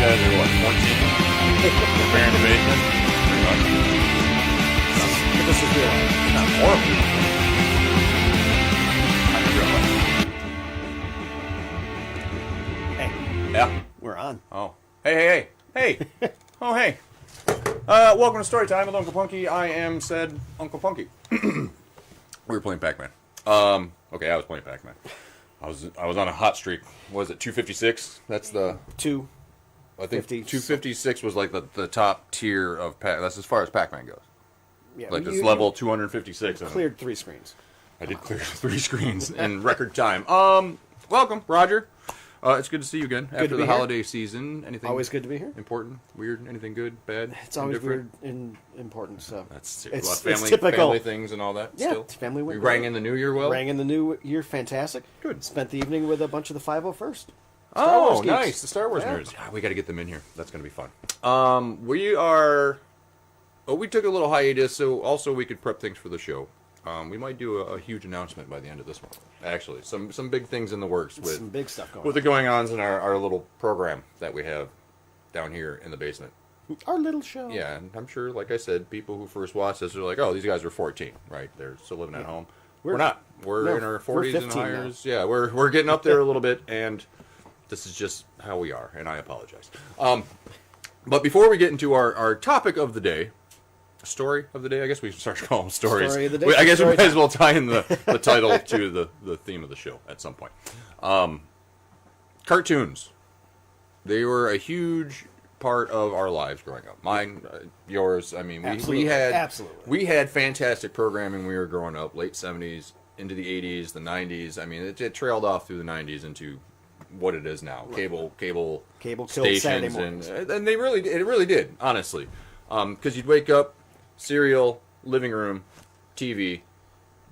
guys are what, 14? Bear in the basement? Pretty much. But this is real. Not horrible. Hey, Yeah. we're on. Oh. Hey. Oh, hey. Welcome to Storytime with Uncle Punky. I am said Uncle Punky. We were playing Pac-Man. Okay, I was playing Pac-Man. I was on a hot streak. What was it, 256? That's the... I think 256 was like the top tier of Pac. That's as far as Pac-Man goes. Yeah, Like it's level 256. Cleared 3 screens. I did clear 3 screens in record time. Welcome, Roger. It's good to see you again after the holiday season. Anything always good to be here. Important, weird, anything good, bad? It's always weird and important. So that's it's typical. Family things and all that. Yeah, still. It's family. We rang in the new year well. Rang in the new year, fantastic. Good. Spent the evening with a bunch of the 501st. Oh, nice. The Star Wars nerds. Yeah, we got to get them in here. That's going to be fun. We are... Oh, we took a little hiatus, so also we could prep things for the show. We might do a huge announcement by the end of this month. Actually, some big things in the works. With some big stuff going on. With the going-ons in our little program that we have down here in the basement. Our little show. Yeah, and I'm sure, like I said, people who first watched this are like, oh, these guys are 14, right? They're still living at home. We're not. We're in our 40s and higher. Yeah, we're getting up there a little bit, and... This is just how we are, and I apologize. But before we get into our topic of the day, story of the day, I guess we should start to call them stories. Story of the day. I guess we might as well tie in the title to the theme of the show at some point. Cartoons. They were a huge part of our lives growing up. Mine, yours. I mean, we had fantastic programming when we were growing up, late 70s, into the 80s, the 90s. I mean, it trailed off through the 90s into... what it is now, cable stations, and it really did, honestly, because you'd wake up, cereal, living room, TV,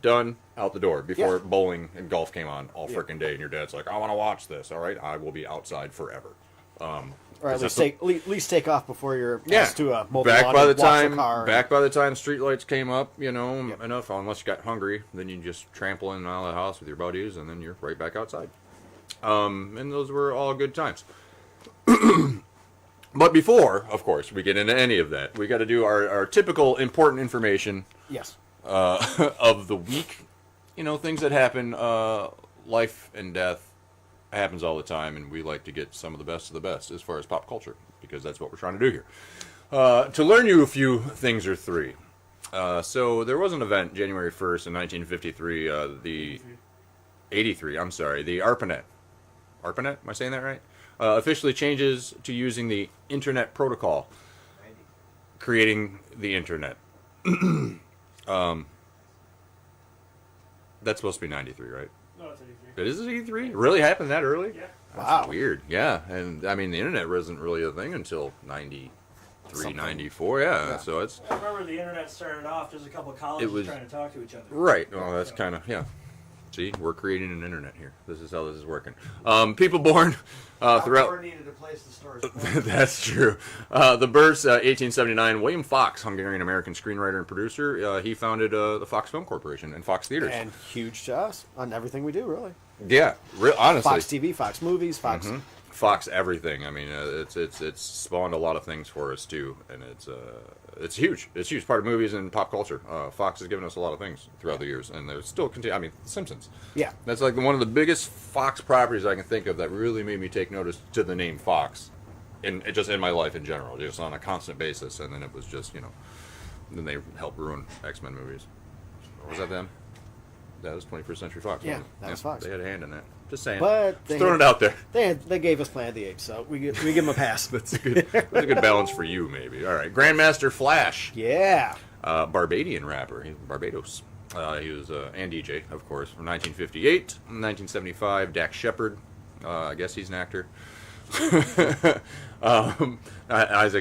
done, out the door before bowling and golf came on all frickin' day, and your dad's like, I want to watch this. All right, I will be outside forever. Or at least take off before you're to a mobile back lawn by the and wash time the car. Back by the time streetlights came up, enough. Unless you got hungry, then you just trample in and out of the house with your buddies, and then you're right back outside. And those were all good times. But before, of course, we get into any of that, we got to do our typical important information. Yes. Of the week. Things that happen. Life and death happens all the time, and we like to get some of the best of the best as far as pop culture, because that's what we're trying to do here. To learn you a few things or three. So there was an event January 1st in 1953, the 83, I'm sorry, the ARPANET. ARPANET, am I saying that right? Officially changes to using the Internet Protocol, creating the Internet. That's supposed to be 93, right? No, it's 83. It is 83? It really happened that early? Yeah. That's Wow. weird, yeah. And, I mean, the Internet wasn't really a thing until 93, 94, yeah. So it's... I remember the internet started off, just a couple of colleges trying to talk to each other. Right, well, that's kind of, yeah. See, we're creating an internet here. This is how this is working. People born throughout... needed a place to store That's true. The births, 1879, William Fox, Hungarian-American screenwriter and producer. He founded the Fox Film Corporation and Fox Theaters. And huge to us on everything we do, really. Yeah, honestly. Fox TV, Fox Movies, Fox... Mm-hmm. Fox everything. I mean, it's spawned a lot of things for us, too. And it's huge. It's huge. Part of movies and pop culture. Fox has given us a lot of things throughout the years. And they're still continue. I mean, Simpsons. Yeah. That's like one of the biggest Fox properties I can think of that really made me take notice to the name Fox. Just in my life in general. Just on a constant basis. And then it was just, then they helped ruin X-Men movies. Was that them? That was 21st Century Fox. Yeah, that was Fox. They had a hand in that. Just saying. But just throwing it out there. They gave us Planet of the Apes, so we give them a pass. That's a good balance for you, maybe. All right. Grandmaster Flash. Yeah. Barbadian rapper. He's Barbados. He was and DJ, of course, from 1958. 1975, Dax Shepard. I guess he's an actor. Isaac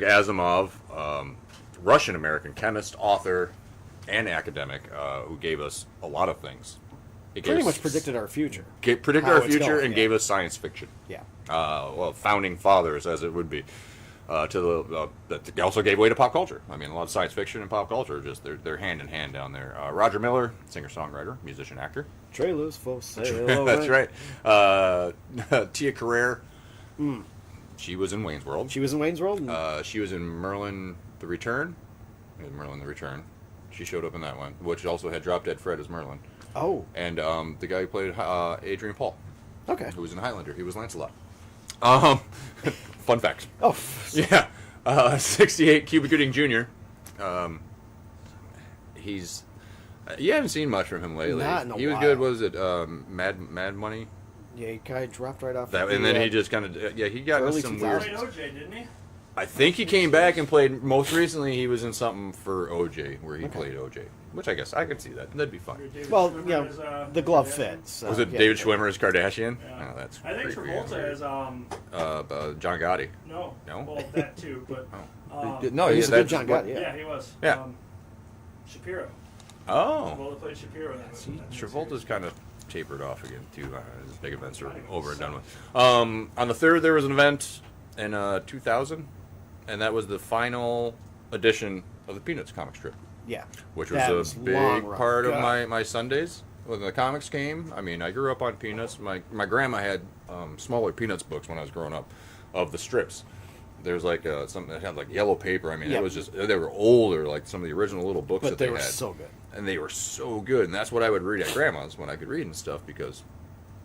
Asimov, Russian-American chemist, author, and academic, who gave us a lot of things. Pretty much predicted our future. Predicted our future and gave us science fiction. Yeah. Founding fathers, as it would be. That also gave way to pop culture. I mean, a lot of science fiction and pop culture, just they're hand in hand down there. Roger Miller, singer-songwriter, musician, actor. Trailers for sale. That's right. Tia Carrere, She was in Wayne's World. She was in Wayne's World? She was in Merlin the Return. Merlin the Return. She showed up in that one, which also had Drop Dead Fred as Merlin. Oh. And the guy who played Adrian Paul. Okay. Who was in Highlander. He was Lancelot. Fun fact. Oh. Yeah. 68, Cuba Gooding Jr. He's... you haven't seen much from him lately. Not in a He was while. good. What was it? Mad Money? Yeah, he kind of dropped right off. And then he just kind of... he got into some He weird... played OJ, didn't he? I think he came back and played... Most recently, he was in something for OJ, where he played OJ. Which I guess I could see that. That'd be fun. Well, the glove fits. Was it David Schwimmer as Kardashian? Yeah. Oh, that's I think Travolta is John Gotti. No. No? Well, that too, but No, he's a good John Gotti. yeah, he was. Yeah. Shapiro. Oh. Travolta played Shapiro. In that Travolta's kind of tapered off again, too. His big events are over and done with. On the 3rd, there was an event in 2000, and that was the final edition of the Peanuts comic strip. Yeah. Which was a big part of my Sundays. When the comics came, I mean, I grew up on Peanuts. My grandma had smaller Peanuts books when I was growing up of the strips. There's like something that had like yellow paper. I mean, it was just, they were older, like some of the original little books that they had. But they were so good. And they were so good. And that's what I would read at grandma's when I could read and stuff because,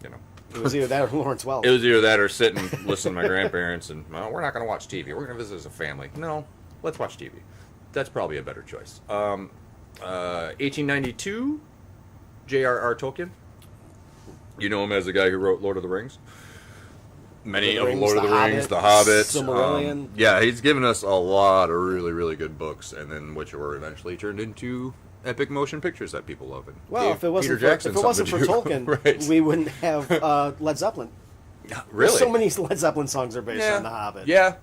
It was either that or Lawrence Welk. It was either that or sit and listen to my grandparents and, well, we're not going to watch TV. We're going to visit as a family. No, let's watch TV. That's probably a better choice. 1892, J.R.R. Tolkien. You know him as the guy who wrote Lord of the Rings. Many of Lord of the Rings, The Hobbit. Silmarillion. Yeah, he's given us a lot of really, really good books, and then which were eventually turned into epic motion pictures that people love. And well, if it wasn't for Tolkien, right. We wouldn't have Led Zeppelin. Really? So many Led Zeppelin songs are based on The Hobbit. Yeah,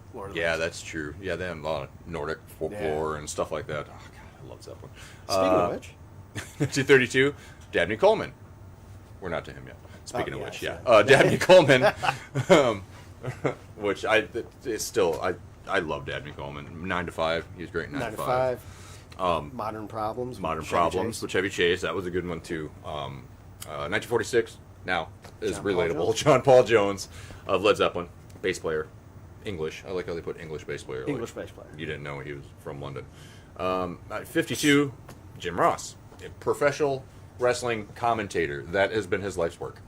that's true. Yeah, they have a lot of Nordic folklore and stuff like that. Oh, God, I love Zeppelin. Speaking of which. 1932, Dabney Coleman. We're not to him yet. Speaking of which, Dabney Coleman, which I love Dabney Coleman. 9 to 5, he was great in 9 to 5. Modern Problems with Chevy Chase. That was a good one too. 1946. Now is relatable. John Paul Jones of Led Zeppelin, bass player, English. I like how they put English bass player. English bass player. You didn't know he was from London. 52, Jim Ross, a professional wrestling commentator. That has been his life's work.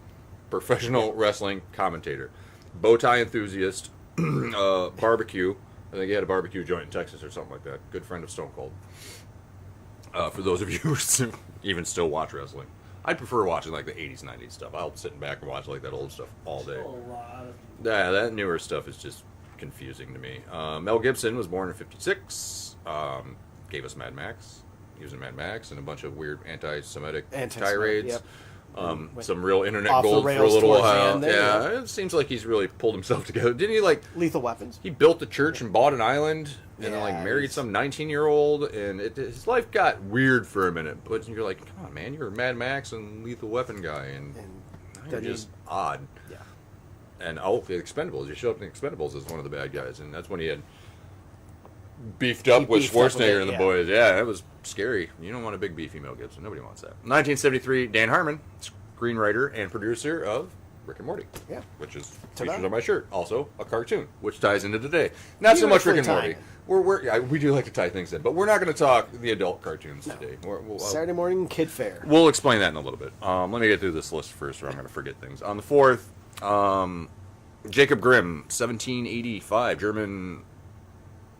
Professional wrestling commentator, bow tie enthusiast, barbecue. I think he had a barbecue joint in Texas or something like that. Good friend of Stone Cold. For those of you who even still watch wrestling. I'd prefer watching like the 80s, 90s stuff. I'll sit back and watch like that old stuff all day. Yeah, that newer stuff is just confusing to me. Mel Gibson was born in 56. Gave us Mad Max. He was in Mad Max and a bunch of weird anti-Semitic tirades. Yep. Some real internet gold for a little while. Yeah, it seems like he's really pulled himself together. Didn't he like Lethal Weapons? He built a church and bought an island and then like married some 19-year-old, and his life got weird for a minute. But you're like, come on, man, you're a Mad Max and Lethal Weapon guy, and you're just odd. Yeah. And the Expendables. You show up in the Expendables as one of the bad guys, and that's when he had beefed up with Schwarzenegger and the boys. Yeah, that was scary. You don't want a big beefy Mel Gibson. Nobody wants that. 1973, Dan Harmon, screenwriter and producer of Rick and Morty. Yeah. Which is featured on my shirt. Also, a cartoon, which ties into today. Not so much Rick and Morty. We do like to tie things in, but we're not going to talk the adult cartoons today. Saturday morning kid fair. We'll explain that in a little bit. Let me get through this list first, or I'm going to forget things. On the 4th, Jacob Grimm, 1785, German.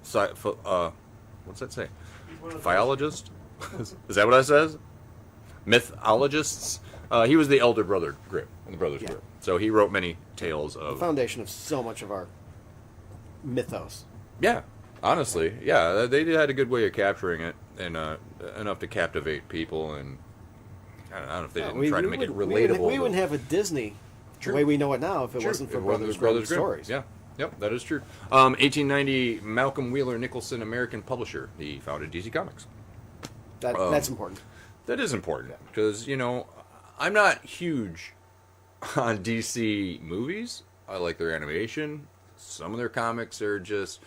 What's that say? Philologist? Is that what that says? Mythologists? He was the elder brother Grimm, and the brothers Grimm. So he wrote many tales of... The foundation of so much of our mythos. Yeah, honestly. Yeah, they had a good way of capturing it, and enough to captivate people, and I don't know if they didn't try to make it relatable. We wouldn't have a Disney the way we know it now if it wasn't for Brothers Grimm stories. Yeah. Yep, that is true. 1890, Malcolm Wheeler Nicholson, American publisher. He founded DC Comics. That's important. That is important because, I'm not huge on DC movies. I like their animation. Some of their comics are just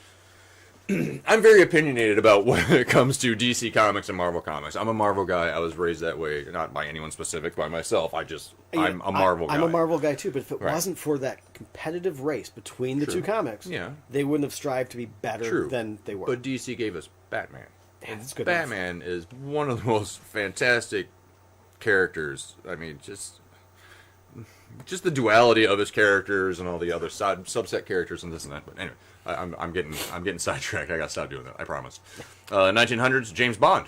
I'm very opinionated about when it comes to DC Comics and Marvel Comics. I'm a Marvel guy. I was raised that way, not by anyone specific, by myself. I'm a Marvel guy. I'm a Marvel guy too, but if it wasn't for that competitive race between the two comics, they wouldn't have strived to be better than they were. But DC gave us Batman. Yeah, that's good. Batman is one of the most fantastic characters. I mean, just the duality of his characters and all the other subset characters and this and that. But anyway, I'm getting sidetracked. I got to stop doing that. I promise. 1900s, James Bond.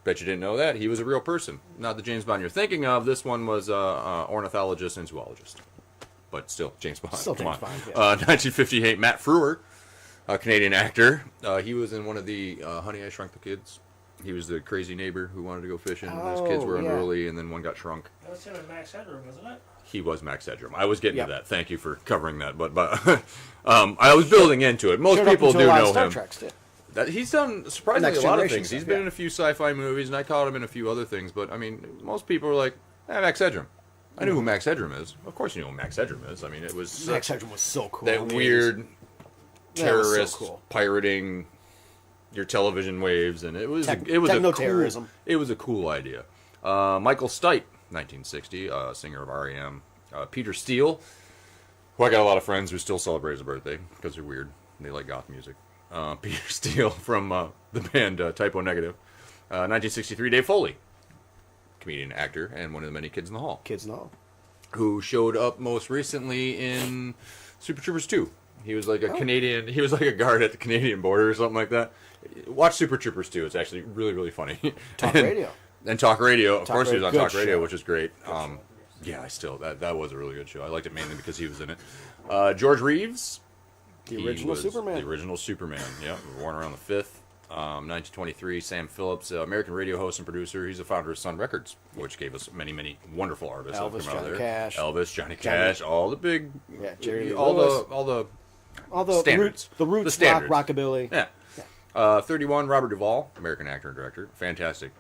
Bet you didn't know that. He was a real person. Not the James Bond you're thinking of. This one was ornithologist and zoologist. But still, James Bond. Still James Bond, yeah. 1958, Matt Frewer, a Canadian actor. He was in one of the Honey, I Shrunk the Kids. He was the crazy neighbor who wanted to go fishing. And his kids were unruly, and then one got shrunk. That was him and Max Headroom, wasn't it? He was Max Headroom. I was getting to that. Thank you for covering that. But I was building into it. Most people do know him. He's done surprisingly a lot of things. He's been in a few sci-fi movies, and I caught him in a few other things. But I mean, most people are like, Max Headroom. I knew who Max Headroom is. Of course, you know who Max Headroom is. I mean, it was Max Headroom was so cool. That weird terrorist pirating your television waves, and it was a cool idea. Michael Stipe, 1960, singer of R.E.M. Peter Steele, who I got a lot of friends who still celebrate his birthday because they're weird and they like goth music. Peter Steele from the band Typo Negative. 1963, Dave Foley, comedian, actor, and one of the many Kids in the Hall. Kids in the Hall. Who showed up most recently in Super Troopers 2. He was like a Canadian. He was like a guard at the Canadian border or something like that. Watch Super Troopers 2. It's actually really, really funny. Talk radio. And Talk Radio. Of course, he was on Talk Radio, which is great. Yeah, that was a really good show. I liked it mainly because he was in it. George Reeves. The original Superman. The original Superman, yeah. Born around the 5th. 1923, Sam Phillips, American radio host and producer. He's the founder of Sun Records, which gave us many, many wonderful artists. Elvis, Johnny Cash. Elvis, Johnny Cash, all the big... Yeah, Jerry all the standards. The roots rock, rockabilly. Yeah. 31, Robert Duvall, American actor and director. Fantastic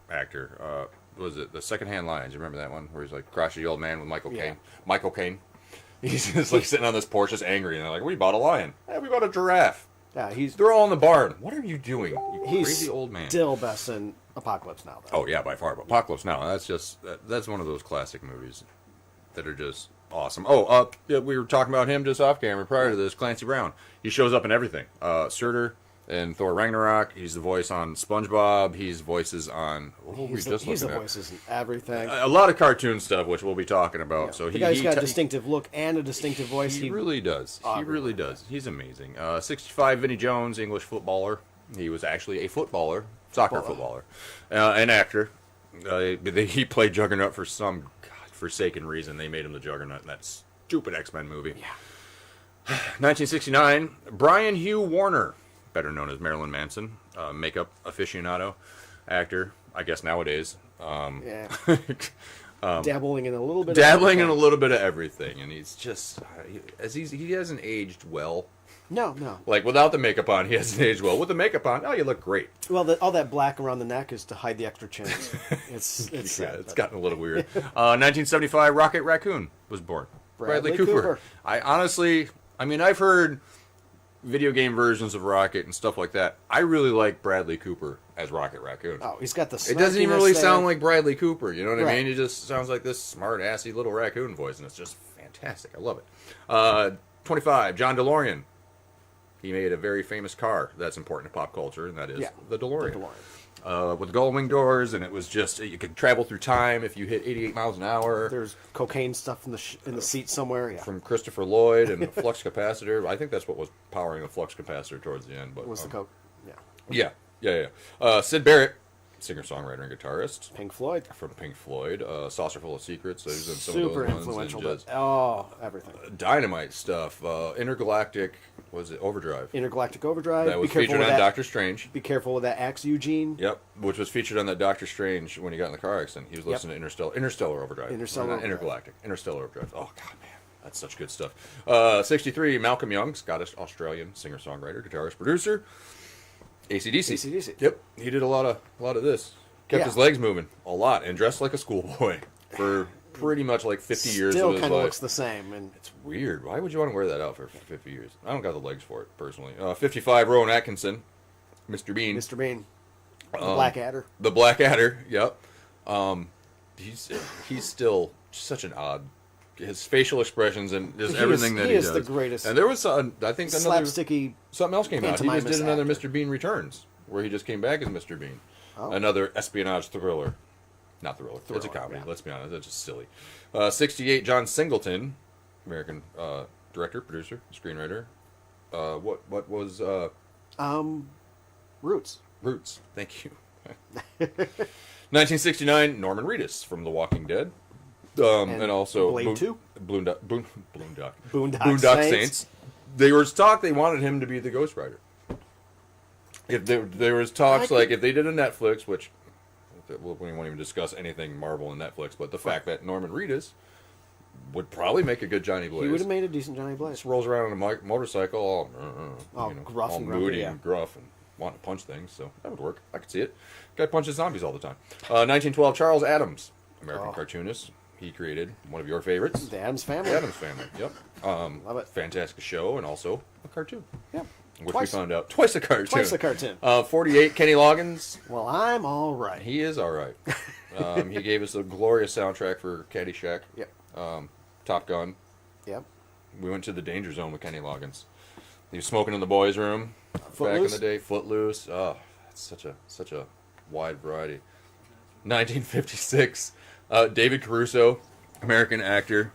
actor. Was it The Secondhand Lions? You remember that one? Where he's like crotchety old man with Michael Caine. Michael Caine. He's just like sitting on this porch just angry, and they're like, we bought a lion. Hey, we bought a giraffe. Yeah, they're all in the barn. What are you doing, you crazy old man? He's still best in Apocalypse Now, though. Oh, yeah, by far. Apocalypse Now, that's one of those classic movies that are just awesome. Oh, we were talking about him just off camera prior to this, Clancy Brown. He shows up in everything. Surtur in Thor Ragnarok. He's the voice on SpongeBob. He's voices on... He's the voices in everything. A lot of cartoon stuff, which we'll be talking about. Yeah. So the guy's got a distinctive look and a distinctive voice. He really does. He really does. He's amazing. 65, Vinnie Jones, English footballer. He was actually a footballer, soccer footballer, an actor. He played Juggernaut for some godforsaken reason. They made him the Juggernaut in that stupid X-Men movie. Yeah. 1969, Brian Hugh Warner, better known as Marilyn Manson, makeup aficionado, actor, I guess nowadays. Dabbling in a little bit. In a little bit of everything, and he's just he hasn't aged well. No. Like without the makeup on, he hasn't aged well. With the makeup on, you look great. Well, all that black around the neck is to hide the extra chins. It's gotten a little weird. 1975, Rocket Raccoon was born. Bradley Cooper. I've heard video game versions of Rocket and stuff like that. I really like Bradley Cooper as Rocket Raccoon. Oh, he's got the... It doesn't even really sound like Bradley Cooper, you know what I mean? It just sounds like this smart-assy little raccoon voice, and it's just fantastic. I love it. 25, John DeLorean. He made a very famous car that's important to pop culture, and that is the DeLorean. With gull-wing doors, and it was just, you could travel through time if you hit 88 miles an hour. There's cocaine stuff in the seat somewhere. From Christopher Lloyd and the flux capacitor. I think that's what was powering the flux capacitor towards the end. But was the coke? Yeah. Syd Barrett, singer-songwriter and guitarist. Pink Floyd. From Pink Floyd. Saucer Full of Secrets. So he's in some super of those influential. Ones, everything. Dynamite stuff. Intergalactic, was it Overdrive? Intergalactic Overdrive. That was featured on Doctor Strange. Be careful with that axe, Eugene. Yep, which was featured on that Doctor Strange when he got in the car accident. He was listening to Interstellar Overdrive. Interstellar Overdrive. Oh, God, man. That's such good stuff. 63, Malcolm Young, Scottish-Australian singer-songwriter, guitarist, producer. AC/DC. Yep, he did a lot of this. Kept his legs moving a lot and dressed like a schoolboy for pretty much like 50 years of his life. Still kind of looks the same. And it's weird. Why would you want to wear that out for 50 years? I don't got the legs for it, personally. 55, Rowan Atkinson. Mr. Bean. Mr. Bean. The Blackadder. The Blackadder, yep. He's still such an odd... His facial expressions and just everything that he does. He is the greatest. And there was, I think, slapsticky... Something else came out. He just did another Mr. Bean Returns, where he just came back as Mr. Bean. Oh. Another espionage thriller. Not thriller. It's a comedy. Yeah. Let's be honest. That's just silly. 68, John Singleton, American director, producer, screenwriter. What was... Roots. Roots. Thank you. 1969, Norman Reedus from The Walking Dead. And also Blade 2? Boondock Saints. There was talk they wanted him to be the Ghost Rider. If there was talks if they did a Netflix, which we won't even discuss anything Marvel and Netflix, but the fact that Norman Reedus would probably make a good Johnny Blaze. He would have made a decent Johnny Blaze. Just rolls around on a motorcycle, all gruff all and moody and gruff and wanting to punch things. So that would work. I could see it. Guy punches zombies all the time. 1912, Charles Adams, American cartoonist. He created one of your favorites. The Addams Family. The Addams Family, yep. Love it. Fantastic show and also a cartoon. Yep. Which we found out. Twice a cartoon. 48, Kenny Loggins. Well, I'm all right. He is all right. He gave us a glorious soundtrack for Caddyshack. Yep. Top Gun. Yep. We went to the Danger Zone with Kenny Loggins. He was smoking in the boys' room back in the day. Footloose. Oh, it's such a wide variety. 1956. David Caruso, American actor.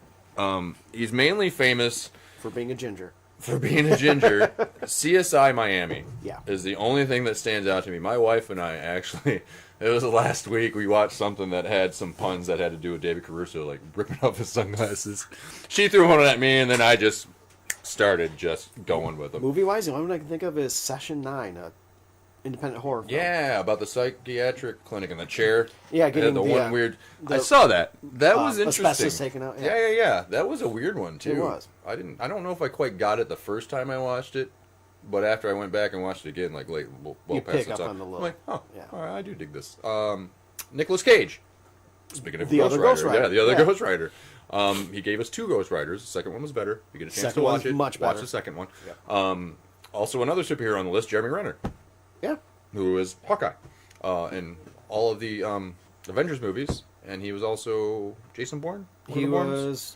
He's mainly famous for being a ginger. CSI Miami yeah. is the only thing that stands out to me. My wife and I actually, it was last week, we watched something that had some puns that had to do with David Caruso, like ripping off his sunglasses. She threw one at me, and then I just started just going with them. Movie-wise, the only one I can think of is Session 9, independent horror film. Yeah, about the psychiatric clinic in the chair. Yeah, getting the one weird. I saw that. That was interesting. Asbestos taken out. Yeah. That was a weird one too. It was. I don't know if I quite got it the first time I watched it, but after I went back and watched it again, like late, well you past pick the up time, on the little. I'm like, oh, yeah. all right, I do dig this. Nicolas Cage. Speaking of the other Ghost Rider. Yeah, the other Ghost Rider. He gave us 2 Ghost Riders. The second one was better. You get a chance to watch it. Much better. Watch the second one. Yeah. Also, another superhero on the list, Jeremy Renner. Yeah. Who is Hawkeye in all of the Avengers movies, and he was also Jason Bourne. He was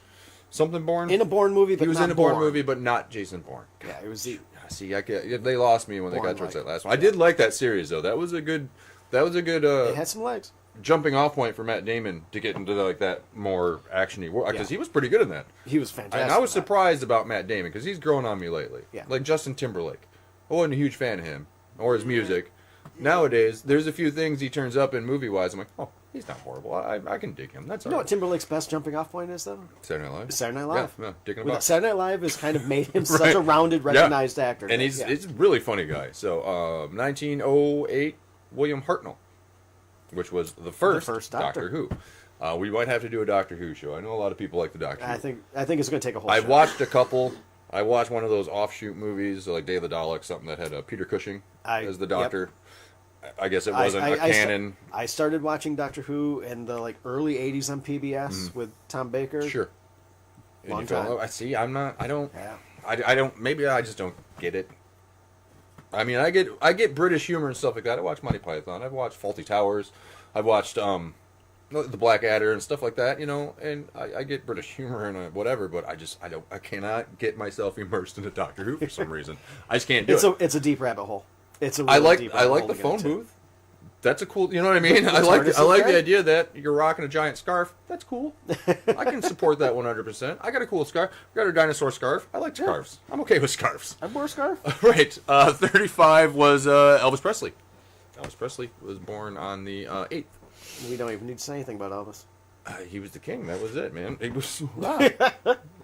something Bourne in a Bourne movie, but he was not in a Bourne movie, but not Jason Bourne. Yeah, it was the. See, they lost me when they got towards that last one. I did like that series though. That was a good. It had some legs. Jumping off point for Matt Damon to get into that more actiony world because he was pretty good in that. He was fantastic. And I was surprised about Matt Damon because he's grown on me lately. Yeah. Like Justin Timberlake. I wasn't a huge fan of him or his music. Nowadays, there's a few things he turns up in movie-wise. I'm like, oh, he's not horrible. I can dig him. That's all right. You know what Timberlake's best jumping-off point is, though? Saturday Night Live. Saturday Night Live. Yeah, digging a box. Saturday Night Live has kind of made him such a rounded, recognized actor. And he's a really funny guy. So, 1908, William Hartnell, which was the first Doctor Who. We might have to do a Doctor Who show. I know a lot of people like the Doctor Who. I think it's going to take a whole I've watched a couple. I watched one of those offshoot movies, like Day of the Daleks, something that had Peter Cushing as the Doctor. Yep. I guess it wasn't a canon. I started watching Doctor Who in the early '80s on PBS with Tom Baker. Sure. Long time. I see. I'm not. I don't. Yeah. I don't. Maybe I just don't get it. I mean, I get British humor and stuff like that. I watch Monty Python. I've watched Fawlty Towers. I've watched the Blackadder and stuff like that. And I get British humor and whatever. But I cannot get myself immersed into Doctor Who for some reason. I just can't do it. It's a deep rabbit hole. It's a I like the phone booth. That's a cool. You know what I mean? I like the idea that you're rocking a giant scarf. That's cool. I can support that 100%. I got a cool scarf. I got a dinosaur scarf. I like scarves. I'm okay with scarves. I wore a scarf. Right. 35 was Elvis Presley. Elvis Presley was born on the 8th. We don't even need to say anything about Elvis. He was the king. That was it, man. He was.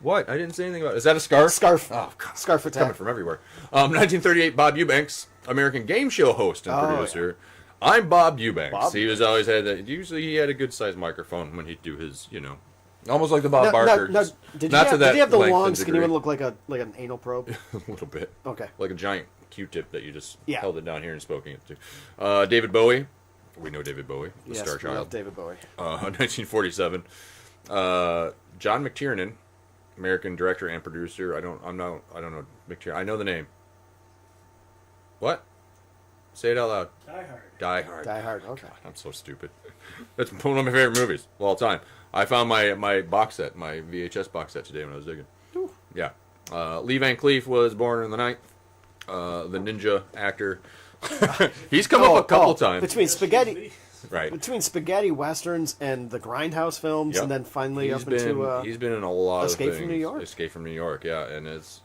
What? I didn't say anything about it. Is that a scarf? Scarf. Oh, God. Scarf attack. Coming from everywhere. 1938, Bob Eubanks, American game show host and producer. Yeah. I'm Bob Eubanks. He was always had that. Usually he had a good sized microphone when he'd do his, almost like the Bob Barker. Did he have the long, skinny one look like an anal probe? A little bit. Okay. Like a giant Q-tip that you just held it down here and spoke it to. David Bowie. We know David Bowie, the Star Child. David Bowie. 1947. John McTiernan, American director and producer. I don't know McTiernan. I know the name. What? Say it out loud. Die Hard. Okay. God, I'm so stupid. That's one of my favorite movies of all time. I found my box set, my VHS box set today when I was digging. Ooh. Yeah. Lee Van Cleef was born in the 9th. The ninja actor. He's come up a couple times. Between spaghetti westerns and the Grindhouse films, and then finally he's been in a lot of things. Escape from New York. Escape from New York, yeah, and it's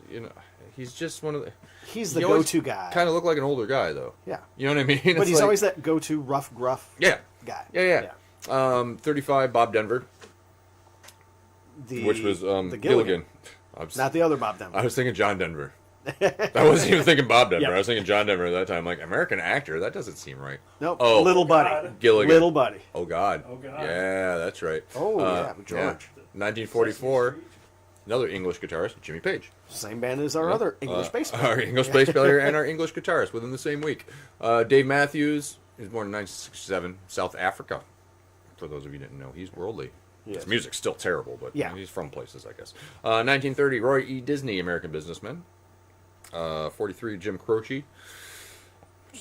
he's just one of the. He's the go-to guy. Kind of look like an older guy though. Yeah. You know what I mean? But he's always that go-to rough, gruff. Yeah. Guy. Yeah. 35, Bob Denver. Which was the Gilligan. Not the other Bob Denver. I was thinking John Denver. I wasn't even thinking Bob Denver. Yep. I was thinking John Denver at that time. Like, American actor? That doesn't seem right. Nope. Oh, Little Buddy. Gilligan. Little Buddy. Oh, God. Yeah, that's right. Oh, George. Yeah. 1944, another English guitarist, Jimmy Page. Same band as our other English bass player. Our English bass player and our English guitarist within the same week. Dave Matthews is born in 1967, South Africa. For those of you who didn't know, he's worldly. Yes. His music's still terrible, but he's from places, I guess. 1930, Roy E. Disney, American businessman. 43, Jim Croce.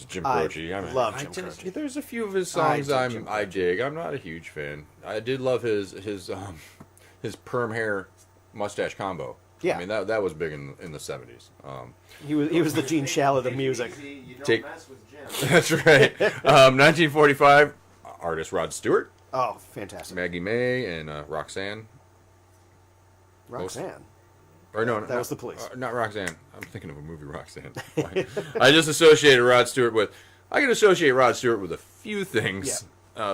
Jim Croce. I love Jim Croce. There's a few of his songs I dig. I'm not a huge fan. I did love his perm hair mustache combo. Yeah, I mean that was big in the 70s. He was the Gene Shalit of music. You don't mess with Jim. That's right. 1945, artist Rod Stewart. Oh, fantastic. Maggie May and Roxanne. Roxanne. Or no, that was the Police. Not Roxanne. I'm thinking of a movie, Roxanne. I just associated Rod Stewart with. I can associate Rod Stewart with a few things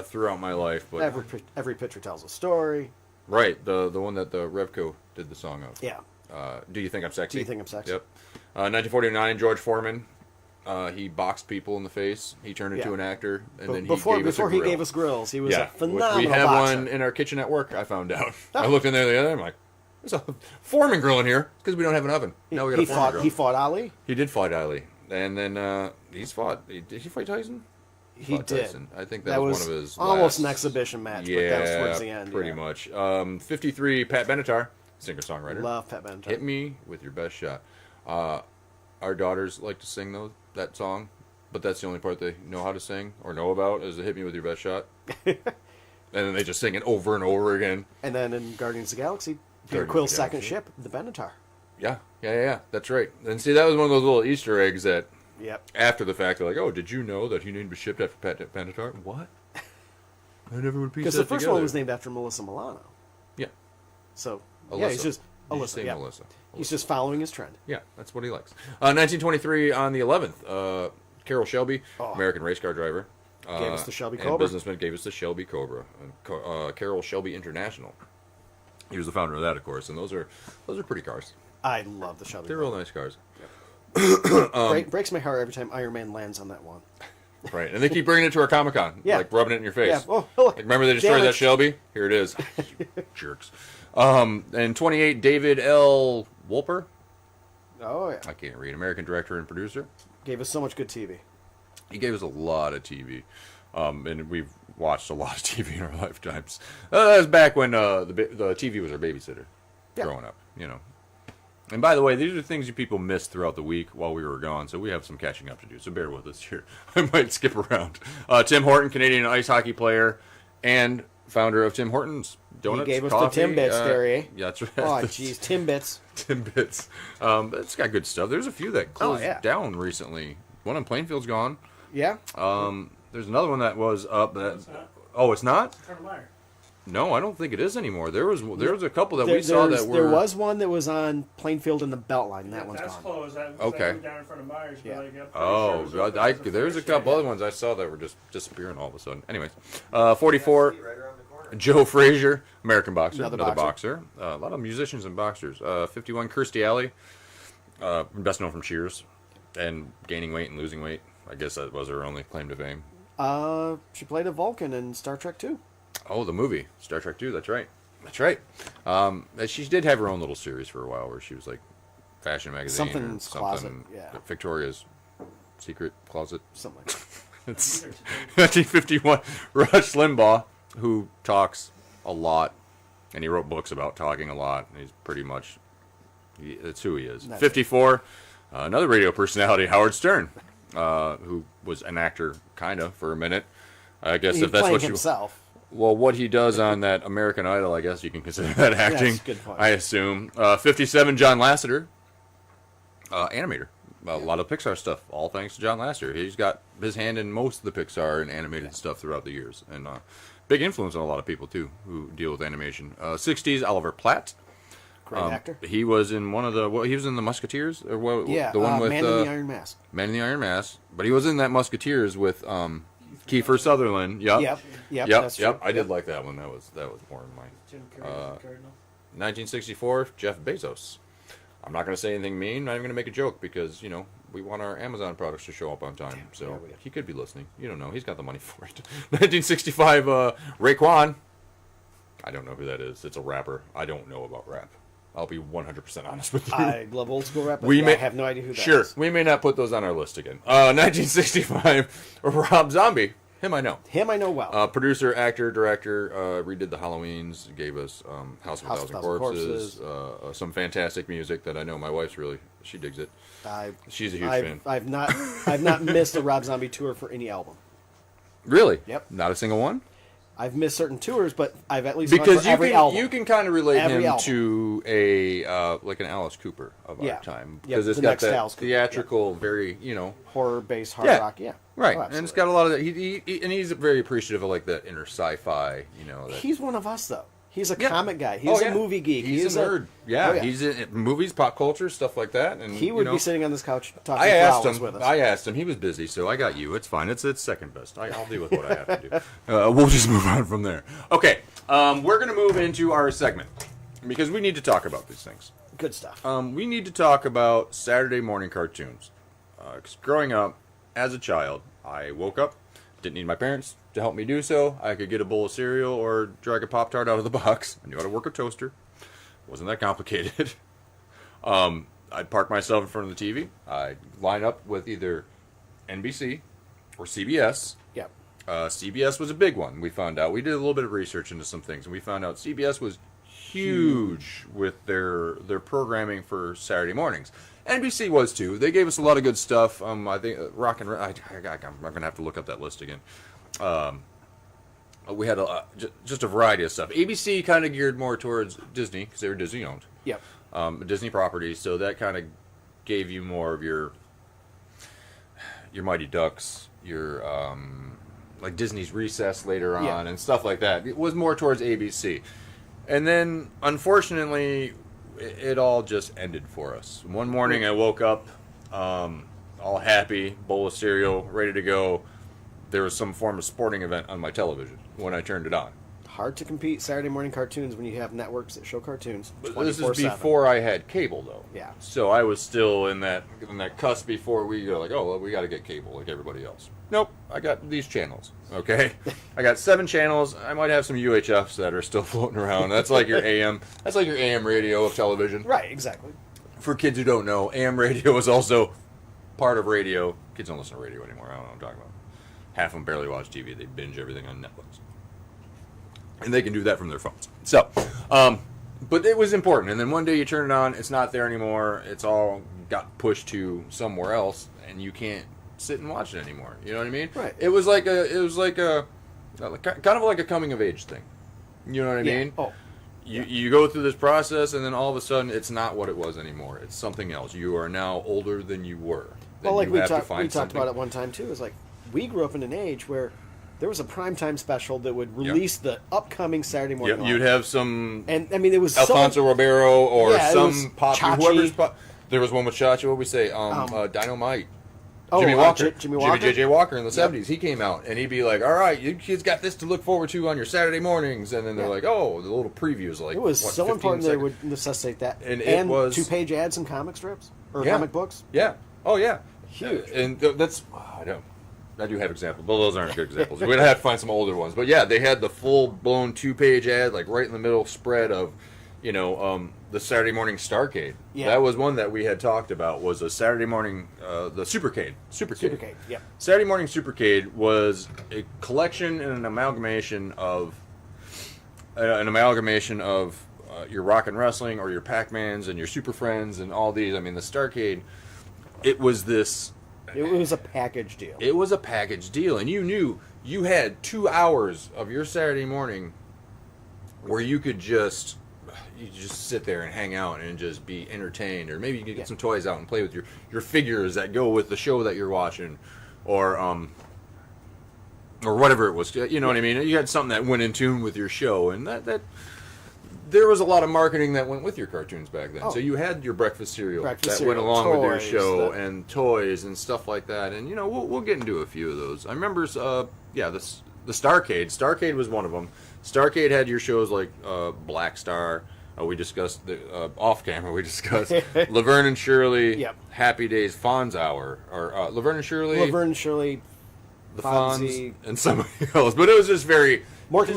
throughout my life, but every picture tells a story. Right, the one that the Revco did the song of. Yeah. Do you think I'm sexy? Do you think I'm sexy? Yep. 1949, George Foreman. He boxed people in the face. He turned into an actor, and then before he gave us grills, he was a phenomenal We have boxer. one in our kitchen at work. I found out. I looked in there the other day. I'm like, there's a Foreman grill in here because we don't have an oven. No, we got a Foreman grill. He fought Ali. He did fight Ali, and then he's fought. Did he fight Tyson? He did. Tyson. I think that was one of his almost an exhibition match. But that was towards the end. Pretty much. 53, Pat Benatar, singer-songwriter. Love Pat Benatar. Hit Me With Your Best Shot. Our daughters like to sing that song, but that's the only part they know how to sing or know about is the Hit Me With Your Best Shot. And then they just sing it over and over again. And then in Guardians of the Galaxy, Peter Quill's second ship, the Benatar. Yeah. That's right. And see, that was one of those little Easter eggs that after the fact, they're like, oh, did you know that he named a ship after Pat Benatar? What? I never would piece that together. Because the first one was named after Melissa Milano. Yeah. So, Alyssa. he's just... Alyssa, Melissa. He's just following his trend. Yeah, that's what he likes. 1923, on the 11th, Carroll Shelby, American race car driver. Gave us the Shelby Cobra. And businessman gave us the Shelby Cobra. Carroll Shelby International. He was the founder of that, of course, and those are pretty cars. I love the Shelby They're Cobra. real nice cars. Yep. Breaks my heart every time Iron Man lands on that one. Right, and they keep bringing it to our Comic-Con, like rubbing it in your face. Yeah. Oh, look. Like, remember they destroyed that Shelby? Here it is. Jerks. And 28, David L. Wolper. Oh, yeah. I can't read. American director and producer. Gave us so much good TV. He gave us a lot of TV. And we've watched a lot of TV in our lifetimes. That was back when the TV was our babysitter growing up, you know. And by the way, these are things you people missed throughout the week while we were gone, so we have some catching up to do. So bear with us here. I might skip around. Tim Horton, Canadian ice hockey player and founder of Tim Hortons Donuts. He gave us coffee. the Timbits there, eh? Yeah, that's right. Oh, jeez, Timbits. Timbits. It's got good stuff. There's a few that closed down recently. One in Plainfield's gone. Yeah. There's another one that was up. Oh, it's not? Meyer. No, I don't think it is anymore. There was a couple that we saw that were. There was one that was on Plainfield in the Beltline. And that one's that's gone. Closed. Okay. Down in front of Myers, yeah. There's a couple other ones I saw that were just disappearing all of a sudden. Anyways, 44. Joe Frazier, American boxer, another boxer. A lot of musicians and boxers. 51. Kirstie Alley, best known from Cheers, and gaining weight and losing weight. I guess that was her only claim to fame. She played a Vulcan in Star Trek 2. Oh, the movie Star Trek 2. That's right. She did have her own little series for a while where she was like fashion magazine, something closet, Victoria's Secret closet, something like that. It's 1951. Rush Limbaugh, who talks a lot And he wrote books about talking a lot. He's pretty much, that's who he is. 54, another radio personality, Howard Stern, who was an actor, kind of, for a minute. I guess if that's what himself. Well, what he does on that American Idol, I guess you can consider that acting. Yes, good point. I assume. 57, John Lasseter, animator. A lot of Pixar stuff, all thanks to John Lasseter. He's got his hand in most of the Pixar and animated stuff throughout the years, and big influence on a lot of people too who deal with animation. 60s, Oliver Platt. Great actor. He was in one of the. He was in the Musketeers, or what? Yeah, the one with Man in the Iron Mask. Man in the Iron Mask, but he was in that Musketeers with Kiefer Sutherland. Yep. That's true. I did like that one. That was more in mine. 1964, Jeff Bezos. I'm not going to say anything mean. I'm not even going to make a joke because, we want our Amazon products to show up on time. So he could be listening. You don't know. He's got the money for it. 1965, Raekwon. I don't know who that is. It's a rapper. I don't know about rap. I'll be 100% honest with you. I love old school rap, but I have no idea who that is. Sure. We may not put those on our list again. 1965, Rob Zombie. Him I know. Him I know well. Producer, actor, director, redid the Halloweens, gave us House of a Thousand Corpses, some fantastic music that I know my wife's she digs it. She's a huge fan. I've not missed a Rob Zombie tour for any album. Really? Yep. Not a single one? I've missed certain tours, but I've at least because gone for every album. You can kind of relate every him album. to like an Alice Cooper of our time because it's got that theatrical, very horror-based hard rock. Yeah, right. And it's got a lot of that. He's very appreciative of like that inner sci-fi. He's one of us though. He's a comic guy. He's a movie geek. He's a nerd. He's in movies, pop culture, stuff like that. And he would be sitting on this couch talking for hours with us. I asked him. He was busy, so I got you. It's fine. It's second best. I'll deal with what I have to do. We'll just move on from there. Okay, we're going to move into our segment because we need to talk about these things. Good stuff. We need to talk about Saturday morning cartoons. 'Cause growing up, as a child, I woke up, didn't need my parents to help me do so. I could get a bowl of cereal or drag a Pop-Tart out of the box. I knew how to work a toaster. Wasn't that complicated. I'd park myself in front of the TV. I'd line up with either NBC or CBS. Yep. CBS was a big one. We found out. We did a little bit of research into some things, and we found out CBS was huge with their programming for Saturday mornings. NBC was too. They gave us a lot of good stuff. I think rock and I'm gonna have to look up that list again. We had just a variety of stuff. ABC kind of geared more towards Disney because they were Disney owned. Yep. Disney properties, so that kind of gave you more of your Mighty Ducks, your like Disney's Recess later on, and stuff like that. It was more towards ABC, and then unfortunately, it all just ended for us. One morning, I woke up, all happy, bowl of cereal, ready to go. There was some form of sporting event on my television when I turned it on. Hard to compete Saturday morning cartoons when you have networks that show cartoons. This is before I had cable, though. Yeah. So I was still in that cusp before we go like, oh, well, we got to get cable like everybody else. Nope, I got these channels. Okay, I got 7 channels. I might have some UHFs that are still floating around. That's like your AM. That's like your AM radio of television. Right. Exactly. For kids who don't know, AM radio is also part of radio. Kids don't listen to radio anymore. I don't know what I'm talking about. Half of them barely watch TV. They binge everything on Netflix. And they can do that from their phones. So, but it was important. And then one day you turn it on, it's not there anymore. It's all got pushed to somewhere else, and you can't sit and watch it anymore. You know what I mean? Right. It was like a kind of like a coming of age thing. You know what I mean? Oh. You go through this process, and then all of a sudden, it's not what it was anymore. It's something else. You are now older than you were. Well, like we talked about it one time too. It's like we grew up in an age where there was a primetime special that would release the upcoming Saturday morning. You'd have some, and I mean, it was Alfonso Ribeiro or some popular. Whoever's there was one with Chachi. What we say? Dynamite. Oh, Jimmy Walker. Jimmy Walker. J.J. Walker in the 70s. He came out and he'd be like, "All right, you kids got this to look forward to on your Saturday mornings." And then they're like, "Oh, the little previews." Like it was so important seconds. they would necessitate that. And it was 2-page ads and comic strips or comic books. Yeah. Oh yeah. Huge. And that's I do have examples, but those aren't good examples. We'd have to find some older ones. But yeah, they had the full-blown 2-page ad, like right in the middle spread of, the Saturday morning Starcade. Yeah. That was one that we had talked about, was a Saturday morning, the Supercade. Supercade, yeah. Saturday morning Supercade was a collection and an amalgamation of an amalgamation of your Rock and Wrestling or your Pac-Mans and your Super Friends and all these. I mean, the Starcade, it was this... It was a package deal. It was a package deal, and you knew you had 2 hours of your Saturday morning where you could just sit there and hang out and just be entertained, or maybe you could get some toys out and play with your figures that go with the show that you're watching, or whatever it was. You know what I mean? You had something that went in tune with your show, and that there was a lot of marketing that went with your cartoons back then. So you had your breakfast cereal went along with your show, and toys and stuff like that. And we'll get into a few of those. I remember, the Starcade. Starcade was one of them. Starcade had your shows like Black Star. We discussed off camera. We discussed Laverne and Shirley, Happy Days, Fonz Hour, or Laverne and Shirley, the Fonz, and somebody else. But it was just very. Mork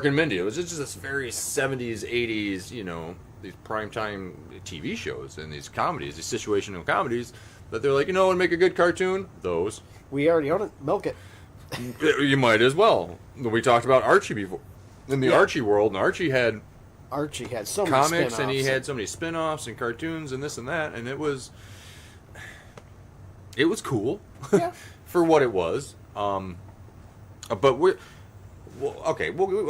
and Mindy. It was just this very 70s, 80s, these primetime TV shows and these comedies, these situational comedies, that they're like, and make a good cartoon? Those. We already own it. Milk it. You might as well. We talked about Archie before. In the Archie world, and Archie had so many comics, and he had so many spin-offs and cartoons and this and that, and it was cool for what it was. But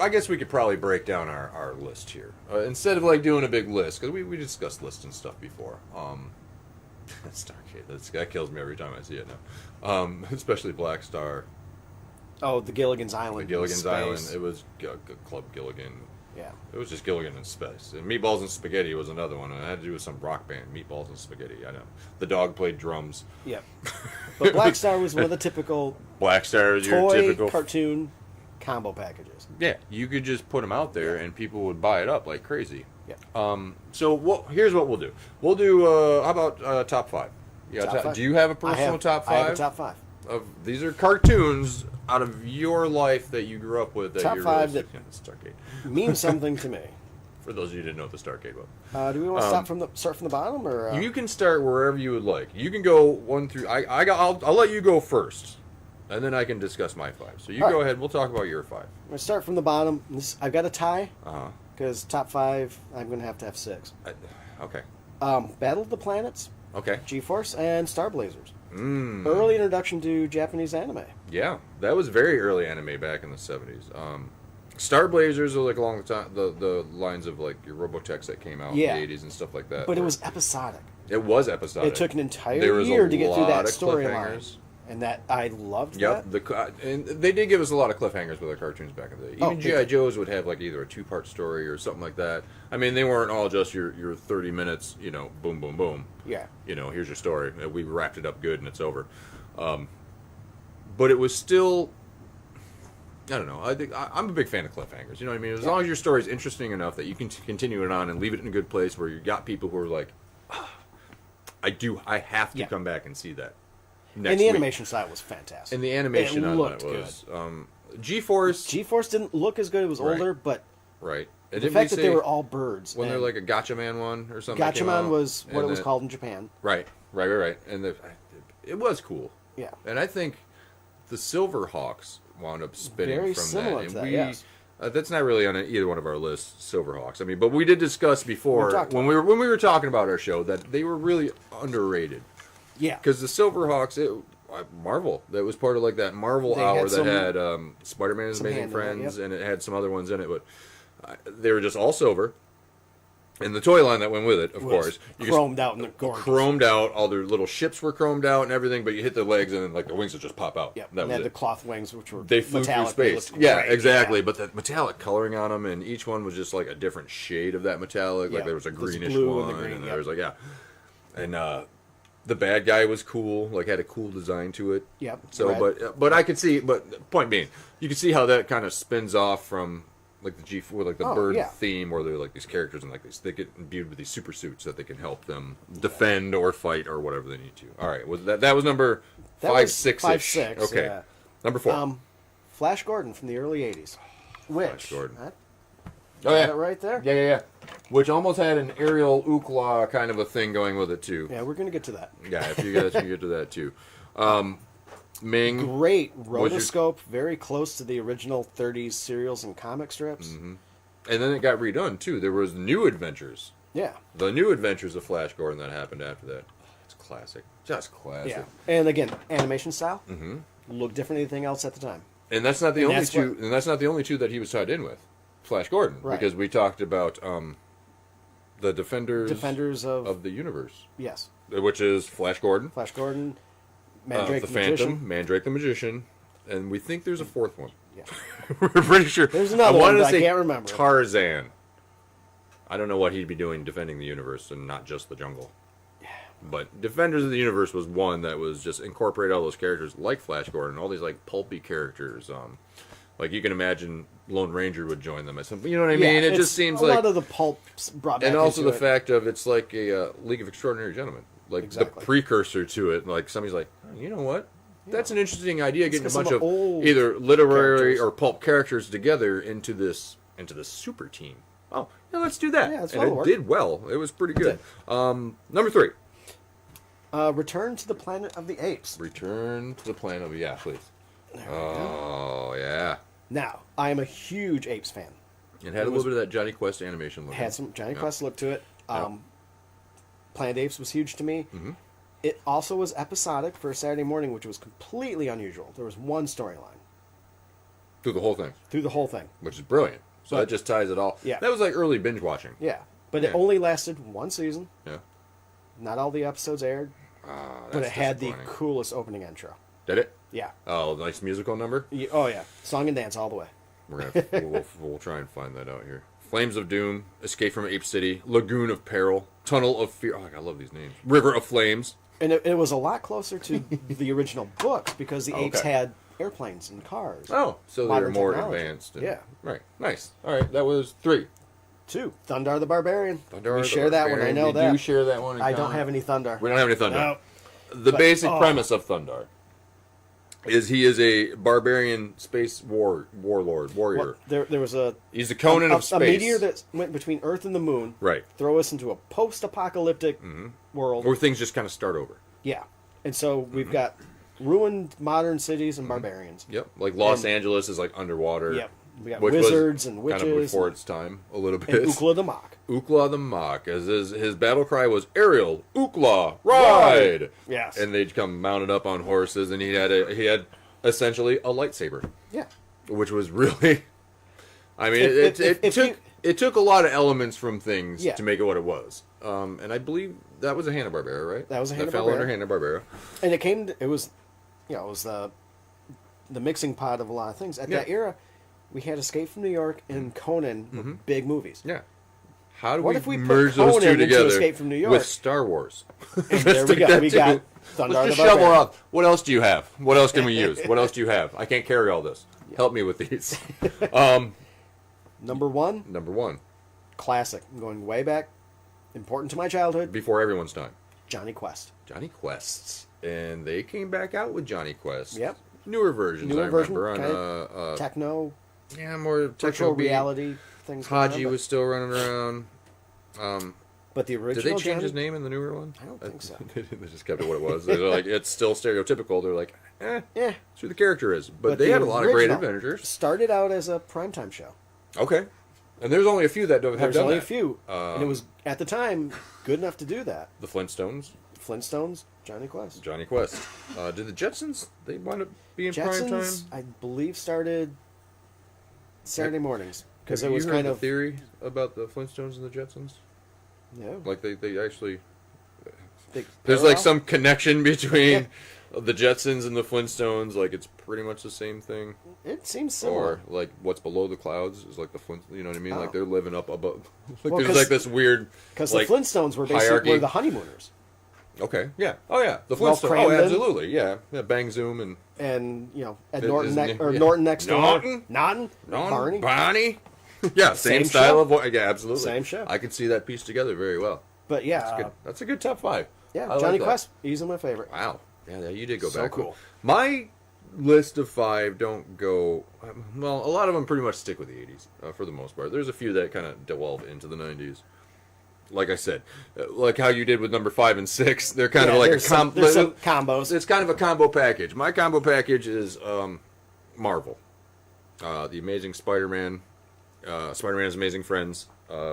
I guess we could probably break down our list here instead of doing a big list, because we discussed lists and stuff before. Starcade, that kills me every time I see it now, especially Black Star. Oh, the Gilligan's Island. It was Club Gilligan. Yeah. It was just Gilligan in space. And Meatballs and Spaghetti was another one. And it had to do with some rock band, Meatballs and Spaghetti. I know. The dog played drums. Yeah. But Black Star was one of the typical Black Star was your typical cartoon combo packages. Yeah. You could just put them out there and people would buy it up like crazy. Yeah. So here's what we'll do. We'll do, how about top 5? Yeah. Top 5. Do you have a personal top 5? I have a top 5. These are cartoons out of your life that you grew up with. That top you're 5 really that means something to me. For those of you who didn't know what the Starcade was. Do we want to start from the bottom, or you can start wherever you would like. You can go 1 through. I'll let you go first, and then I can discuss my 5. So you go ahead. We'll talk about your 5. I'm gonna start from the bottom. I've got a tie. Because top 5, I'm gonna have to have 6. Okay. Battle of the Planets. Okay. G-Force and Star Blazers. Early introduction to Japanese anime. Yeah, that was very early anime back in the 70s. Star Blazers are along the lines of your Robotechs that came out in the 80s and stuff like that. But it was episodic. It was episodic. It took an entire year to get through that storyline. And that I loved that. And they did give us a lot of cliffhangers with their cartoons back in the day. Even G.I. Joe's would have either a 2-part story or something like that. I mean, they weren't all just your 30 minutes, boom, boom, boom. Yeah. Here's your story. We wrapped it up good and it's over. But it was still, I don't know. I think I'm a big fan of cliffhangers. You know what I mean? As long as your story is interesting enough that you can continue it on and leave it in a good place where you got people who are like, I have to come back and see that. And the animation side was fantastic. And the animation on that was good. G-Force. G-Force didn't look as good. It was older, but the fact that they were all birds. When they're like a Gatchaman one or something. Gatchaman was what it was called in Japan. Right. And it was cool. Yeah. And I think the Silverhawks wound up spinning very from similar that. To that, yes. That's not really on either one of our lists, Silverhawks. I mean, but we did discuss before when we were talking about our show that they were really underrated. Yeah. Because the Silverhawks, Marvel, that was part of that Marvel hour that had Spider-Man and His Amazing Friends, and it had some other ones in it, but they were just all silver. And the toy line that went with it, of course. Chromed out in the gorgeous. Chromed out, all their little ships were chromed out and everything, but you hit the legs and then the wings would just pop out. Yep. And they had the cloth wings, which were they flew metallic. Through space. Yeah, exactly. Yeah. But the metallic coloring on them, and each one was just a different shade of that metallic. Like there was a greenish blue one, and there was and the bad guy was cool, had a cool design to it. Yep. So, but I could see, but point being, you can see how that kind of spins off from the G4, the bird theme, where they're these characters and they get imbued with these super suits that they can help them defend or fight or whatever they need to. All right, that was number 5, 6. 5, 6. Okay, yeah. Number 4. Flash Gordon from the early '80s. Flash Gordon. Right there. Yeah. Which almost had an aerial Ookla kind of a thing going with it too. Yeah, we're gonna get to that. Yeah, if you guys can get to that too. Ming. Great rotoscope, very close to the original 30s serials and comic strips. Mm-hmm. And then it got redone, too. There was New Adventures. Yeah. The New Adventures of Flash Gordon that happened after that. Oh, it's classic. Just classic. Yeah. And again, animation style looked different than anything else at the time. And that's not the only two. And that's not the only two that he was tied in with, Flash Gordon, because we talked about the Defenders of the Universe. Yes. Which is Flash Gordon, Mandrake the Magician. Phantom, Mandrake the Magician, and we think there's a fourth one. Yeah. We're pretty sure. There's another one, but I can't remember. Tarzan. I don't know what he'd be doing defending the universe and not just the jungle. Yeah. But Defenders of the Universe was one that was just incorporate all those characters like Flash Gordon, all these like pulpy characters. Like you can imagine Lone Ranger would join them at some. You know what I mean? It just seems a like lot of the pulps brought back. And also into the fact of it's like a League of Extraordinary Gentlemen, like the precursor to it. Like somebody's like, you know what? That's an interesting idea, getting a bunch of either literary or pulp characters together into this super team. Oh, yeah, let's do that. Yeah, and it did well. It was pretty good. Number 3. Return to the Planet of the Apes. Return to the Planet of please. Oh, yeah. Now, I am a huge Apes fan. It had a little bit of that Johnny Quest animation look. Had some Johnny Quest look to it. Planet of the Apes was huge to me. Mm-hmm. It also was episodic for a Saturday morning, which was completely unusual. There was one storyline. Through the whole thing. Which is brilliant. So that just ties it all. Yeah. That was like early binge watching. Yeah. But it only lasted one season. Yeah. Not all the episodes aired. But it had the coolest opening intro. Did it? Yeah. Oh, nice musical number? Yeah, oh, yeah. Song and dance all the way. We'll try and find that out here. Flames of Doom, Escape from Ape City, Lagoon of Peril, Tunnel of Fear. Oh, I love these names. River of Flames. And it was a lot closer to the original books because the apes had airplanes and cars. Oh, so they were more advanced. Yeah. Right. Nice. All right. That was 3. 2. Thundar the Barbarian. We share that one. I know that. We do share that one. I don't have any Thundar. We don't have any Thundar. No. The basic premise of Thundar is he is a barbarian space warrior. Well, there was he's a Conan of space. A meteor that went between Earth and the Moon. Right. Throw us into a post-apocalyptic world. Where things just kind of start over. Yeah. And so we've got ruined modern cities and barbarians. Yep. Like Los Angeles is like underwater. Yep. We got wizards and witches. Kind of before its time, a little bit. And Ookla the Mock. Ookla the Mock. As his battle cry was, Ariel, Ookla, ride! Yes. And they'd come mounted up on horses, and he had essentially a lightsaber. Yeah. Which was really... I mean, it took a lot of elements from things to make it what it was. And I believe that was a Hanna-Barbera, right? That was a Hanna-Barbera. That fell under Hanna-Barbera. And it was the mixing pot of a lot of things. At that era, we had Escape from New York and Conan were big movies. Yeah. How do we merge those two together Escape from New York? with Star Wars? And there we go. We got Thunder Let's just shovel off. What else do you have? What else can we use? What else do you have? I can't carry all this. Help me with these. Number 1. Number 1. Classic. I'm going way back. Important to my childhood. Before everyone's time. Johnny Quest. Johnny Quests. And they came back out with Johnny Quest. Yep. Newer versions, I remember. On techno. Yeah, more virtual reality things. Haji was still running around. But the original. Did they change his name in the newer one? I don't think so. They just kept it what it was. They're like, it's still stereotypical. They're like, yeah, that's who the character is. But they had a lot of great adventures. Started out as a primetime show. Okay. And there's only a few that have done that. There's only a few. And it was, at the time, good enough to do that. The Flintstones. Johnny Quest. Johnny Quest. Did the Jetsons, they wind up being Jetsons, primetime? I believe, started Saturday mornings. Because it was kind kind of theory about the Flintstones and the Jetsons? Yeah. Like they actually... There's like some connection between the Jetsons and the Flintstones. Like it's pretty much the same thing. It seems similar. Or like what's below the clouds is like the Flint. You know what I mean? Oh. Like they're living up above. Like there's like this weird. Because like, the Flintstones were basically the honeymooners. Okay. Yeah. Oh yeah. The Flintstones. Oh, absolutely. Yeah. Yeah. Bang Zoom and Ed Norton Norton next door. Norton. Barney. Yeah. Same style of voice. Yeah. Absolutely. Same show. I could see that pieced together very well. But yeah, that's a good top 5. Yeah, Johnny Quest, easily my favorite. Wow. Yeah, you did go back. So cool. My list of 5 don't go... Well, a lot of them pretty much stick with the 80s, for the most part. There's a few that kind of delve into the 90s. Like I said, like how you did with number 5 and 6, they're kind of like there's some combos. It's kind of a combo package. My combo package is Marvel. The Amazing Spider-Man Spider-Man's Amazing Friends,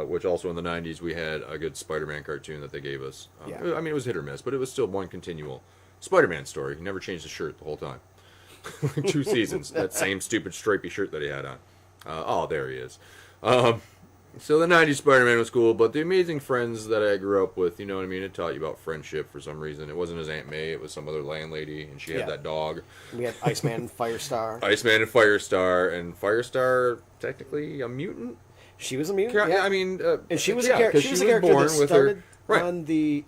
which also in the 90s we had a good Spider-Man cartoon that they gave us. I mean, it was hit or miss, but it was still one continual Spider-Man story. He never changed his shirt the whole time. 2 seasons. That same stupid stripy shirt that he had on. Oh, there he is. So the 90s Spider-Man was cool, but the Amazing Friends that I grew up with, you know what I mean? It taught you about friendship for some reason. It wasn't his Aunt May, it was some other landlady, and she had that dog. We had Iceman and Firestar. Iceman and Firestar, technically a mutant? She was a mutant, yeah. I mean... and she was a character that started on the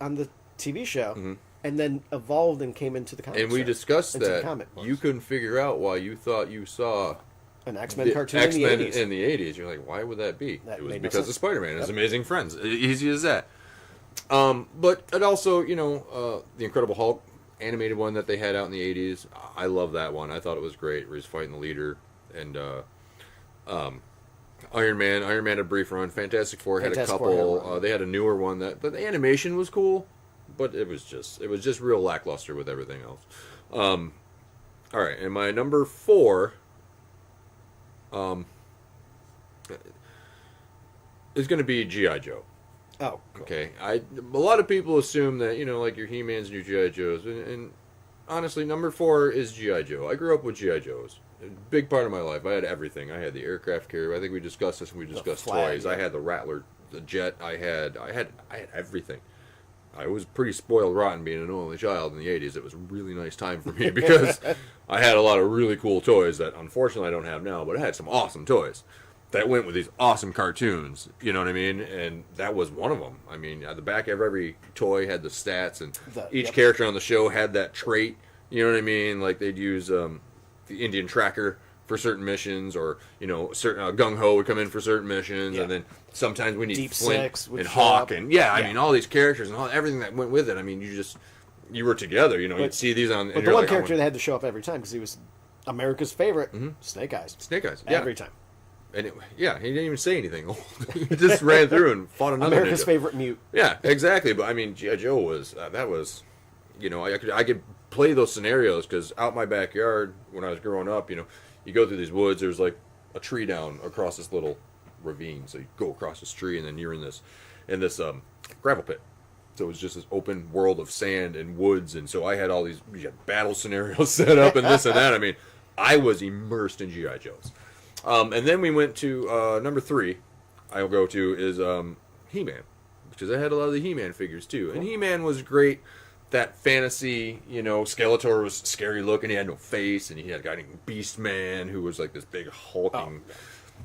TV show, and then evolved and came into the comics. And we discussed that you couldn't figure out why you thought you saw... an X-Men cartoon in the 80s. In the 80s. You're like, why would that be? It was because of Spider-Man and his Amazing Friends. Easy as that. But it also, you know, the Incredible Hulk animated one that they had out in the 80s. I love that one. I thought it was great, where he's fighting the leader. And Iron Man had a brief run. Fantastic Four had a couple. They had a newer one but the animation was cool, but it was just real lackluster with everything else. All right, and my number 4 is going to be G.I. Joe. Oh, cool. Okay. A lot of people assume that, you know, like your He-Mans and your G.I. Joes, and honestly, number 4 is G.I. Joe. I grew up with G.I. Joes. A big part of my life. I had everything. I had the aircraft carrier. I think we discussed this when we discussed toys. Yeah. I had the Rattler, the jet. I had everything. I was pretty spoiled rotten being an only child in the 80s. It was a really nice time for me because I had a lot of really cool toys that unfortunately I don't have now, but I had some awesome toys that went with these awesome cartoons, you know what I mean? And that was one of them. I mean, at the back of every toy had the stats, and each character on the show had that trait, you know what I mean? Like they'd use the Indian Tracker for certain missions, or, you know, certain Gung Ho would come in for certain missions, and then sometimes we need Deep Flint Six and Hawk, and I mean, all these characters and everything that went with it. I mean, you were together, you know, you'd see these on... But the one character that had to show up every time, because he was America's favorite, Snake Eyes. Snake Eyes, every time. And he didn't even say anything. He just ran through and fought another America's favorite mute. Yeah, exactly. But I mean, G.I. Joe was you know, I could play those scenarios, because out my backyard when I was growing up, you know, you go through these woods. There's like a tree down across this little ravine, so you go across this tree, and then you're in this gravel pit. So it was just this open world of sand and woods, and so I had all these battle scenarios set up and this and that. I mean, I was immersed in G.I. Joes. And then we went to number 3. I'll go to is He-Man, because I had a lot of the He-Man figures too, and He-Man was great. That fantasy, you know, Skeletor was scary looking. He had no face, and he had a guy named Beast Man who was like this big hulking.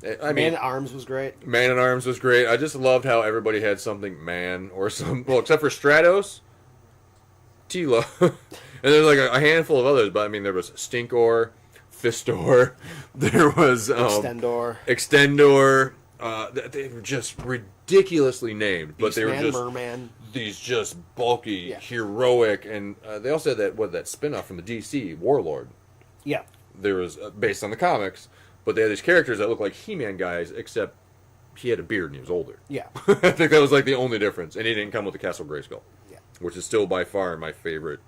Man at Arms was great. Man at Arms was great. I just loved how everybody had something man or some. Well, except for Stratos, Tila, and there's like a handful of others. But I mean, there was Stinkor, Fistor, there was Extendor. They were just ridiculously named, but they were just Merman. These just bulky, heroic, and they also had that spin-off from the DC, Warlord. Yeah. There was, based on the comics, but they had these characters that looked like He-Man guys, except he had a beard and he was older. Yeah. I think that was like the only difference, and he didn't come with the Castle Grayskull. Yeah. Which is still by far my favorite,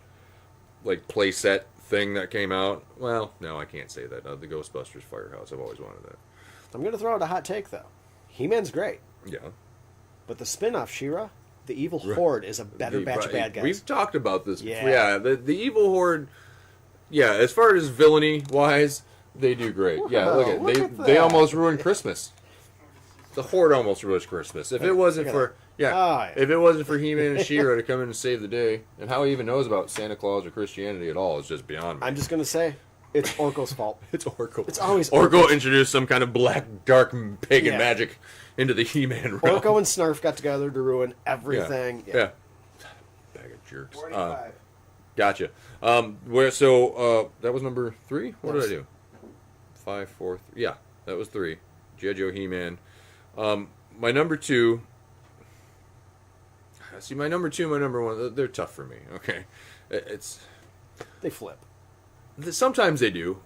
like, play set thing that came out. Well, no, I can't say that. The Ghostbusters Firehouse, I've always wanted that. I'm going to throw out a hot take, though. He-Man's great. Yeah. But the spin-off, She-Ra, the Evil Horde, is a better batch of bad guys. We've talked about this before. Yeah, the Evil Horde, as far as villainy-wise, they do great. Whoa, look at they almost ruined Christmas. The Horde almost ruined Christmas. If it wasn't for... if it wasn't for He-Man and She-Ra to come in and save the day, and how he even knows about Santa Claus or Christianity at all is just beyond me. I'm just going to say, it's Orko's fault. It's Orko. It's always Orko introduced some kind of black, dark, pagan magic into the He-Man realm. Orko and Snarf got together to ruin everything. Yeah. Bag of jerks. 45. Gotcha. That was number 3? What did I do? 5, 4, 3. Yeah, that was 3. G.I. Joe, He-Man. My number 2... See, my number 2 and my number 1, they're tough for me, okay? They flip. Sometimes they do.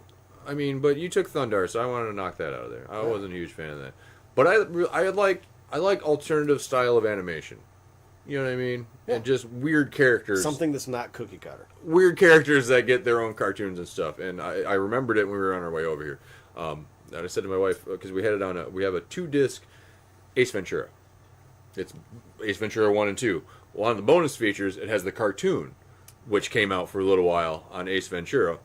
I mean, but you took Thundar, so I wanted to knock that out of there. I wasn't a huge fan of that. But I like alternative style of animation. You know what I mean? Yeah. And just weird characters. Something that's not cookie cutter. Weird characters that get their own cartoons and stuff. And I remembered it when we were on our way over here. And I said to my wife, because we have a 2-disc Ace Ventura. It's Ace Ventura 1 and 2. Well, on the bonus features, it has the cartoon, which came out for a little while on Ace Ventura.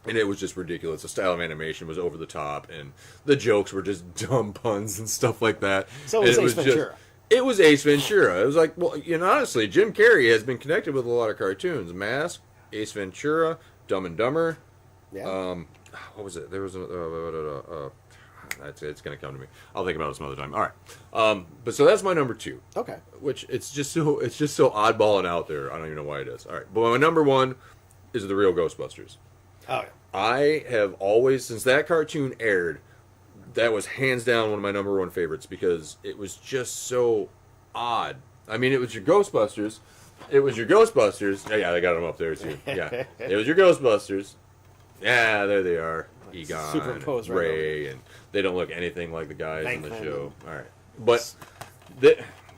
And it was just ridiculous. The style of animation was over the top, and the jokes were just dumb puns and stuff like that. So it was Ace Ventura. It was Ace Ventura. It was like, well, honestly, Jim Carrey has been connected with a lot of cartoons. Mask, Ace Ventura, Dumb and Dumber. Yeah. What was it? There was it's going to come to me. I'll think about it some other time. All right. But so that's my number 2. Okay. Which it's just so oddball and out there. I don't even know why it is. All right. But my number 1 is the real Ghostbusters. Oh, yeah. I have always, since that cartoon aired, that was hands down one of my number 1 favorites because it was just so odd. I mean, it was your Ghostbusters. Yeah, they got them up there too. Yeah, it was your Ghostbusters. Yeah, there they are. Egon, superimposed Ray, and they don't look anything like the guys in the show. All right, but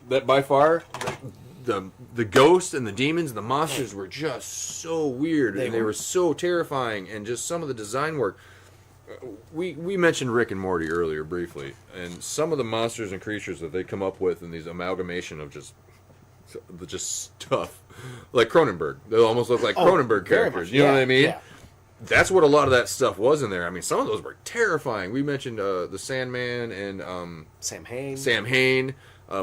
that by far, the ghosts and the demons and the monsters were just so weird, and they were so terrifying, and just some of the design work. We mentioned Rick and Morty earlier briefly, and some of the monsters and creatures that they come up with in these amalgamation of just stuff, like Cronenberg. They almost look like Cronenberg characters. You know what I mean? Yeah. That's what a lot of that stuff was in there. I mean, some of those were terrifying. We mentioned the Sandman and Sam Hain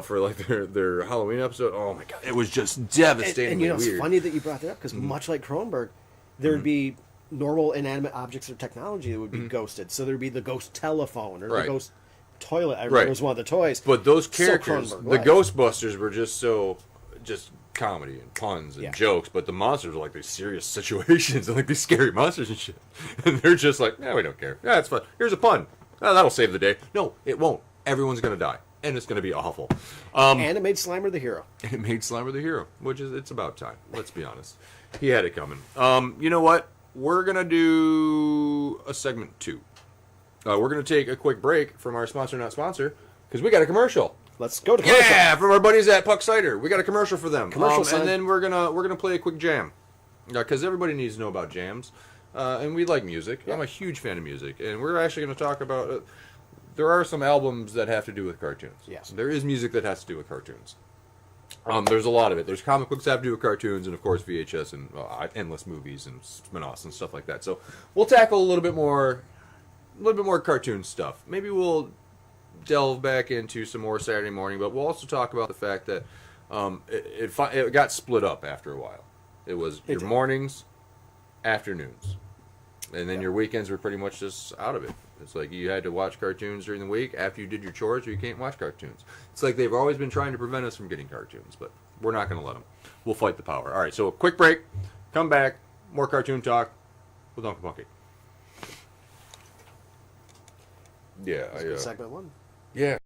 for like their Halloween episode. Oh my god, it was just devastatingly and weird. It's funny that you brought that up because much like Cronenberg, there would be normal inanimate objects or technology that would be ghosted. So there'd be the ghost telephone or the ghost toilet. I remember it was one of the toys. But those characters, the Ghostbusters, were just comedy and puns and jokes, but the monsters are like these serious situations and like these scary monsters and shit. And they're just like, we don't care. Yeah, it's fun. Here's a pun. Oh, that'll save the day. No, it won't. Everyone's going to die. And it's going to be awful. And it made Slimer the hero. Which is, it's about time. Let's be honest. He had it coming. You know what? We're going to do a segment 2. We're going to take a quick break from our sponsor, not sponsor, because we got a commercial. Let's go to commercial. Yeah, from our buddies at Puck Cider. We got a commercial for them. And then we're gonna play a quick jam. Because everybody needs to know about jams. And we like music. Yeah. I'm a huge fan of music. And we're actually going to talk about... there are some albums that have to do with cartoons. Yes. There is music that has to do with cartoons. There's a lot of it. There's comic books that have to do with cartoons, and of course VHS and endless movies and spin-offs and stuff like that. So we'll tackle a little bit more cartoon stuff. Maybe we'll delve back into some more Saturday morning, but we'll also talk about the fact that it got split up after a while. It was your mornings, afternoons, and then your weekends were pretty much just out of it. It's like you had to watch cartoons during the week after you did your chores, or you can't watch cartoons. It's like they've always been trying to prevent us from getting cartoons, but we're not going to let them. We'll fight the power. All right, so a quick break. Come back. More cartoon talk with Uncle Punky. Yeah, segment 1. Yeah.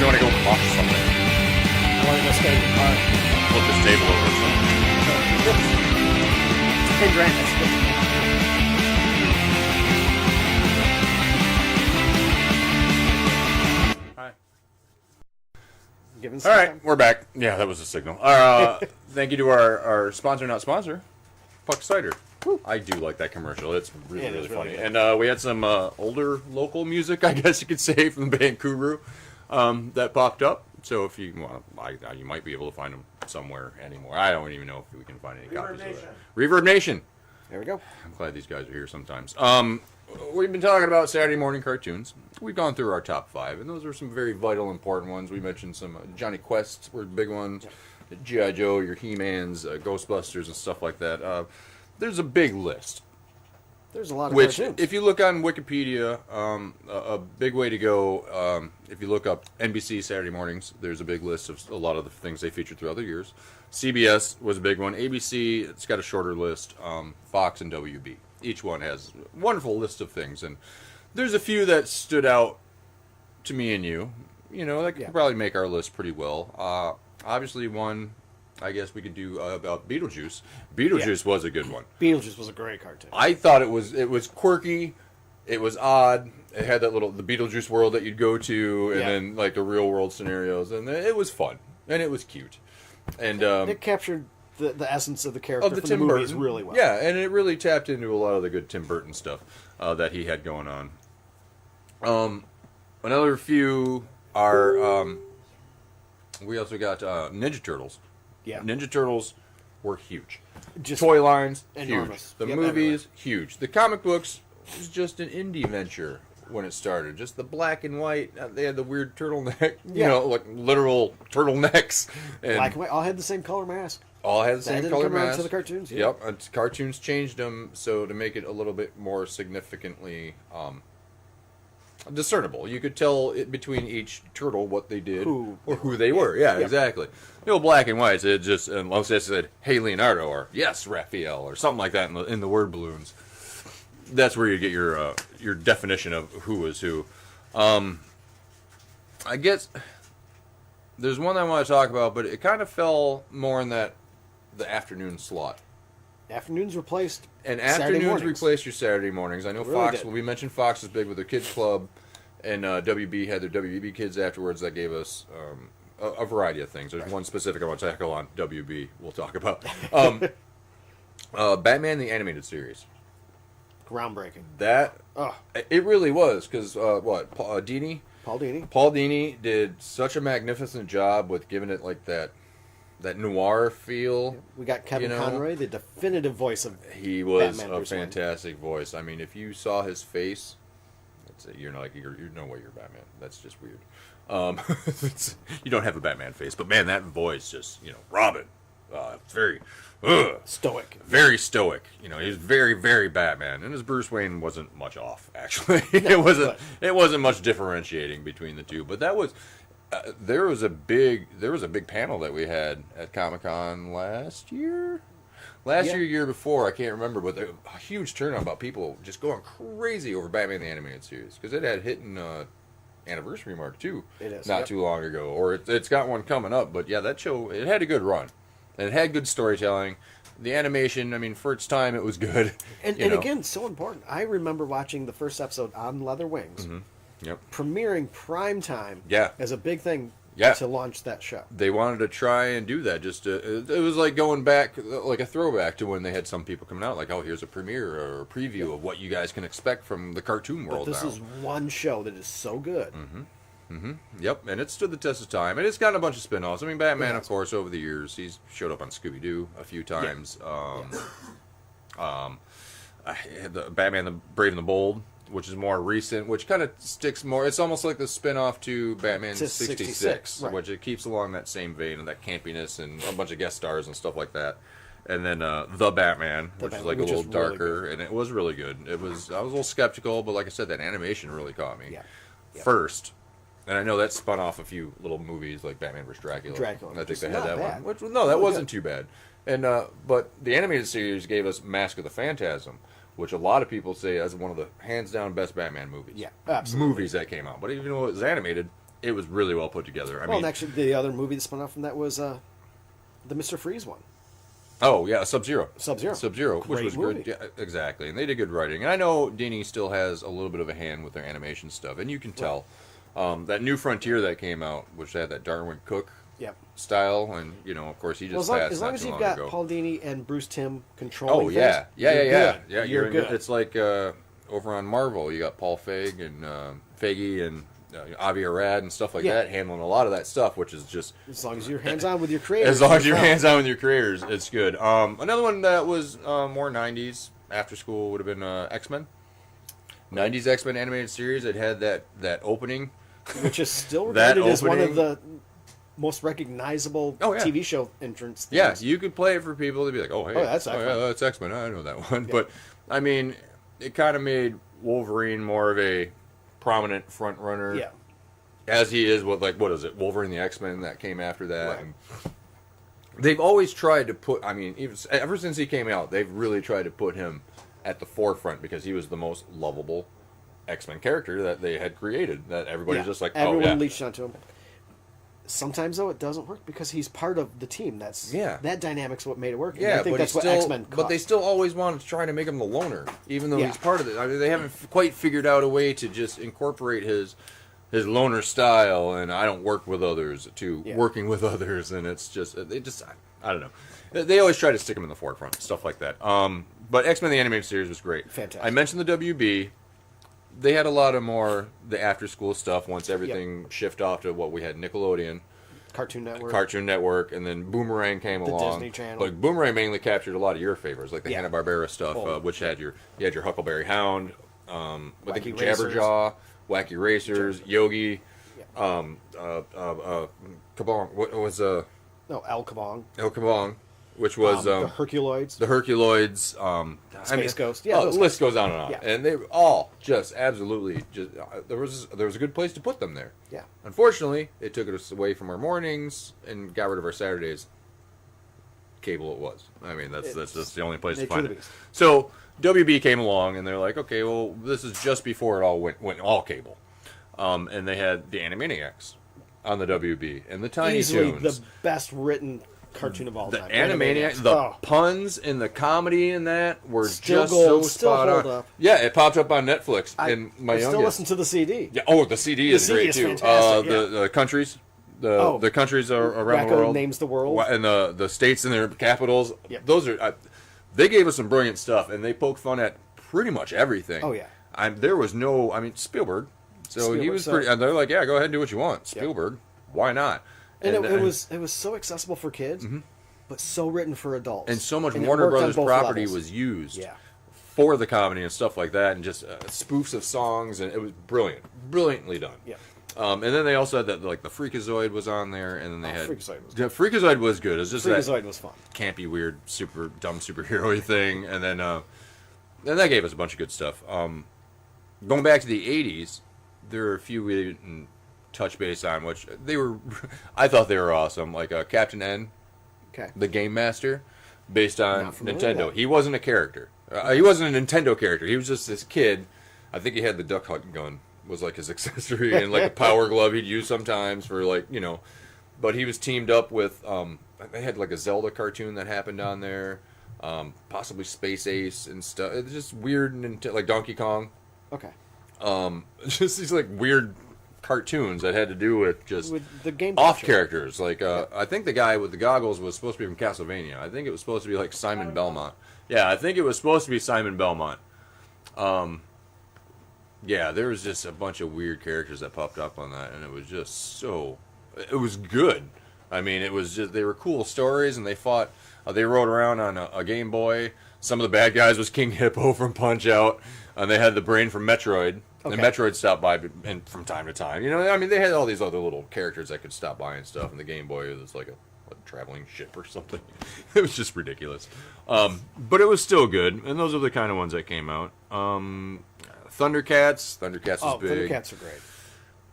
You want to go watch something? I want to go stay in the car. Flip this table over or something. It's 10 grand. That's good. Hi. Giving All some right, time. we're back. Yeah, that was a signal. Thank you to our sponsor, not sponsor, Puck Cider. I do like that commercial. It's really, Yeah, it really is really funny. good. And we had some older local music, I guess you could say, from the band Kubbi that popped up. So if you want, you might be able to find them somewhere anymore. I don't even know if we can find any copies of that. Reverb Nation. There we go. I'm glad these guys are here sometimes. We've been talking about Saturday morning cartoons. We've gone through our top 5, and those are some very vital, important ones. We mentioned some Johnny Quests were big ones, G.I. Joe, your He-Mans, Ghostbusters, and stuff like that. There's a big list. There's a lot of Which, cartoons. if you look on Wikipedia, a big way to go, if you look up NBC Saturday mornings, there's a big list of a lot of the things they featured throughout the years. CBS was a big one. ABC, it's got a shorter list. Fox and WB. Each one has a wonderful list of things. And there's a few that stood out to me and you. You know, that could probably make our list pretty well. Obviously, one... I guess we could do about Beetlejuice. Beetlejuice was a good one. Beetlejuice was a great cartoon. I thought it was quirky, it was odd. It had that the Beetlejuice world that you'd go to, and then like the real world scenarios, and it was fun and it was cute. And it captured the essence of the character of the from Tim the movies Burton. really well. Yeah, and it really tapped into a lot of the good Tim Burton stuff that he had going on. Another few are we also got Ninja Turtles. Yeah. Ninja Turtles were huge. Just toy lines, enormous. huge. The Yep, movies, huge. The comic books was just an indie venture when it started. Just the black and white. They had the weird turtleneck, you know, like literal turtlenecks. And black and white all had the same color mask. all had the same color mask. To the cartoons. Yeah. Yep, and cartoons changed them so to make it a little bit more significantly discernible. You could tell it between each turtle what they did or who they were. Yeah, exactly. You know, black and white. It just unless it said "Hey Leonardo" or "Yes Raphael" or something like that in the word balloons. That's where you get your definition of who was who. I guess there's one I want to talk about, but it kind of fell more in the afternoon slot. Afternoons replaced And afternoons replaced your Saturday mornings. I know really Fox, did. when we mentioned Fox is big with their kids club, and WB had their WB kids afterwards that gave us a variety of things. There's one specific I want to tackle on WB we'll talk about. Batman the Animated Series. groundbreaking. It really was, because Paul Dini? Paul Dini. Paul Dini did such a magnificent job with giving it like that noir feel. We got Kevin Conroy, the definitive voice of He was Batman a fantastic voice. I mean, if you saw his face, that's it. You're like, you know what, you're Batman. That's just weird. You don't have a Batman face, but man, that voice just, Robin, very stoic. Very stoic. He's very, very Batman, and his Bruce Wayne wasn't much off. Actually, it wasn't much differentiating between the two. But that was. There was a big panel that we had at Comic-Con last year, year before, I can't remember, but a huge turnout about people just going crazy over Batman the Animated Series because it had hit an anniversary mark too, not too long ago, or it's got one coming up. But yeah, that show, it had a good run, and it had good storytelling. The animation, I mean, for its time, it was good. And again, so important. I remember watching the first episode on Leather Wings. Mm-hmm. Yep. Premiering prime time as a big thing to launch that show. They wanted to try and do that. It was like going back, like a throwback to when they had some people coming out, like, oh, here's a premiere or a preview of what you guys can expect from the cartoon world But this now. is one show that is so good. Mm-hmm. Mm-hmm. Yep, and it stood the test of time. And it's gotten a bunch of spin-offs. I mean, Batman, of course, over the years, he's showed up on Scooby-Doo a few times. The Batman, the Brave and the Bold, which is more recent, which kind of sticks more. It's almost like the spin-off to Batman 66, which it keeps along that same vein of that campiness and a bunch of guest stars and stuff like that. And then The Batman, which is like a little darker, and it was really good. I was a little skeptical, but like I said, that animation really caught me first. And I know that spun off a few little movies like Batman vs. Dracula. I think they had that one. Which, that wasn't too bad. And but the animated series gave us Mask of the Phantasm, which a lot of people say is one of the hands down best Batman movies. Yeah, absolutely. Movies that came out. But even though it was animated, it was really well put together. I mean, and actually, the other movie that spun off from that was the Mr. Freeze one. Oh yeah, Sub-Zero, which was movie. good. Yeah, exactly, and they did good writing. And I know Dini still has a little bit of a hand with their animation stuff, and you can tell. That New Frontier that came out, which had that Darwin Cook style, and of course he just passed as long as you've got Paul Dini and Bruce Timm controlling. Oh yeah, things, yeah. You're good. It's like over on Marvel, you got Paul Feig and Feige and Avi Arad and stuff like that, handling a lot of that stuff, which is just as long as you're hands on with your creators. As long as you're hands on with your creators, it's good. Another one that was more '90s after school would have been X-Men. '90s X-Men animated series. It had that opening, which is still regarded as one of the most recognizable TV show entrance things. Yeah, you could play it for people. They'd be like, "Oh, hey, that's X-Men. Yeah, that's X-Men. I know that one." Yeah. But I mean, it kind of made Wolverine more of a prominent front runner. Yeah, as he is with what is it, Wolverine the X-Men that came after that. Right. And they've always tried to put. I mean, ever since he came out, they've really tried to put him at the forefront because he was the most lovable X-Men character that they had created. That everybody's just like, everyone leached onto him. Sometimes though it doesn't work because he's part of the team. That dynamic's what made it work. Yeah, I think that's what X-Men caught. But they still always wanted to try to make him the loner, even though he's part of it. I mean, they haven't quite figured out a way to just incorporate his loner style and I don't work with others to working with others, and it's just I don't know. They always try to stick them in the forefront, stuff like that. But X-Men the Animated Series was great. Fantastic. I mentioned the WB. They had a lot of more the after-school stuff once everything shifted off to what we had, Nickelodeon. Cartoon Network, and then Boomerang came along. The Disney Channel. But Boomerang mainly captured a lot of your favorites, like the Hanna-Barbera stuff, which had you had your Huckleberry Hound, Jabberjaw, Wacky Racers, Yogi, Kabong. What was El Kabong. El Kabong, which was the Herculoids. The Herculoids. Space Ghost. Yeah, the list goes on and on. Yeah. And they all just absolutely just there was a good place to put them there. Yeah. Unfortunately, it took us away from our mornings and got rid of our Saturdays. Cable it was. I mean, that's just the only place to find it. So WB came along and they're like, okay, well, this is just before it all went all cable, and they had the Animaniacs on the WB and the Tiny Easily Toons. The best written cartoon of all the time. Animaniacs, the puns and the comedy in that were still just gold, so still spot hold on. up. Yeah, it popped up on Netflix. And my youngest still listen to the CD. Yeah, the CD is great too. Fantastic, the countries, the countries are around the world. Names the world, and the states and their capitals. Yep. Those are they gave us some brilliant stuff, and they poked fun at pretty much everything. Oh yeah. There was no. I mean Spielberg. So he was pretty. And they're like, yeah, go ahead and do what you want, Spielberg. Yep. Why not? And it was so accessible for kids, but so written for adults. And so much Warner Brothers property was used for the comedy and stuff like that, and just spoofs of songs, and it was brilliantly done. Yeah. And then they also had that, like the Freakazoid was on there, and then they had Freakazoid was good. It was just Freakazoid was fun. Campy, weird, super dumb superhero-y thing, and then that gave us a bunch of good stuff. Going back to the '80s, there are a few we didn't touch base on, which I thought they were awesome, like Captain N, the Game Master, based on Nintendo. He wasn't a character. He wasn't a Nintendo character. He was just this kid. I think he had the duck hunt gun was like his accessory, and like a power glove he'd use sometimes for but he was teamed up with they had like a Zelda cartoon that happened on there, possibly Space Ace and stuff. It's just weird, like Donkey Kong. Okay. Just these like weird cartoons that had to do with just with the game off characters. Like I think the guy with the goggles was supposed to be from Castlevania. I think it was supposed to be like Simon Belmont. Yeah, I think it was supposed to be Simon Belmont. Yeah, there was just a bunch of weird characters that popped up on that, and it was just it was good. I mean, it was just, they were cool stories, and they fought, they rode around on a Game Boy. Some of the bad guys was King Hippo from Punch-Out, and they had the brain from Metroid. Okay. And Metroid stopped by from time to time. I mean, they had all these other little characters that could stop by and stuff, and the Game Boy was like a traveling ship or something. It was just ridiculous. But it was still good, and those are the kind of ones that came out. Thundercats was big. Thundercats are great.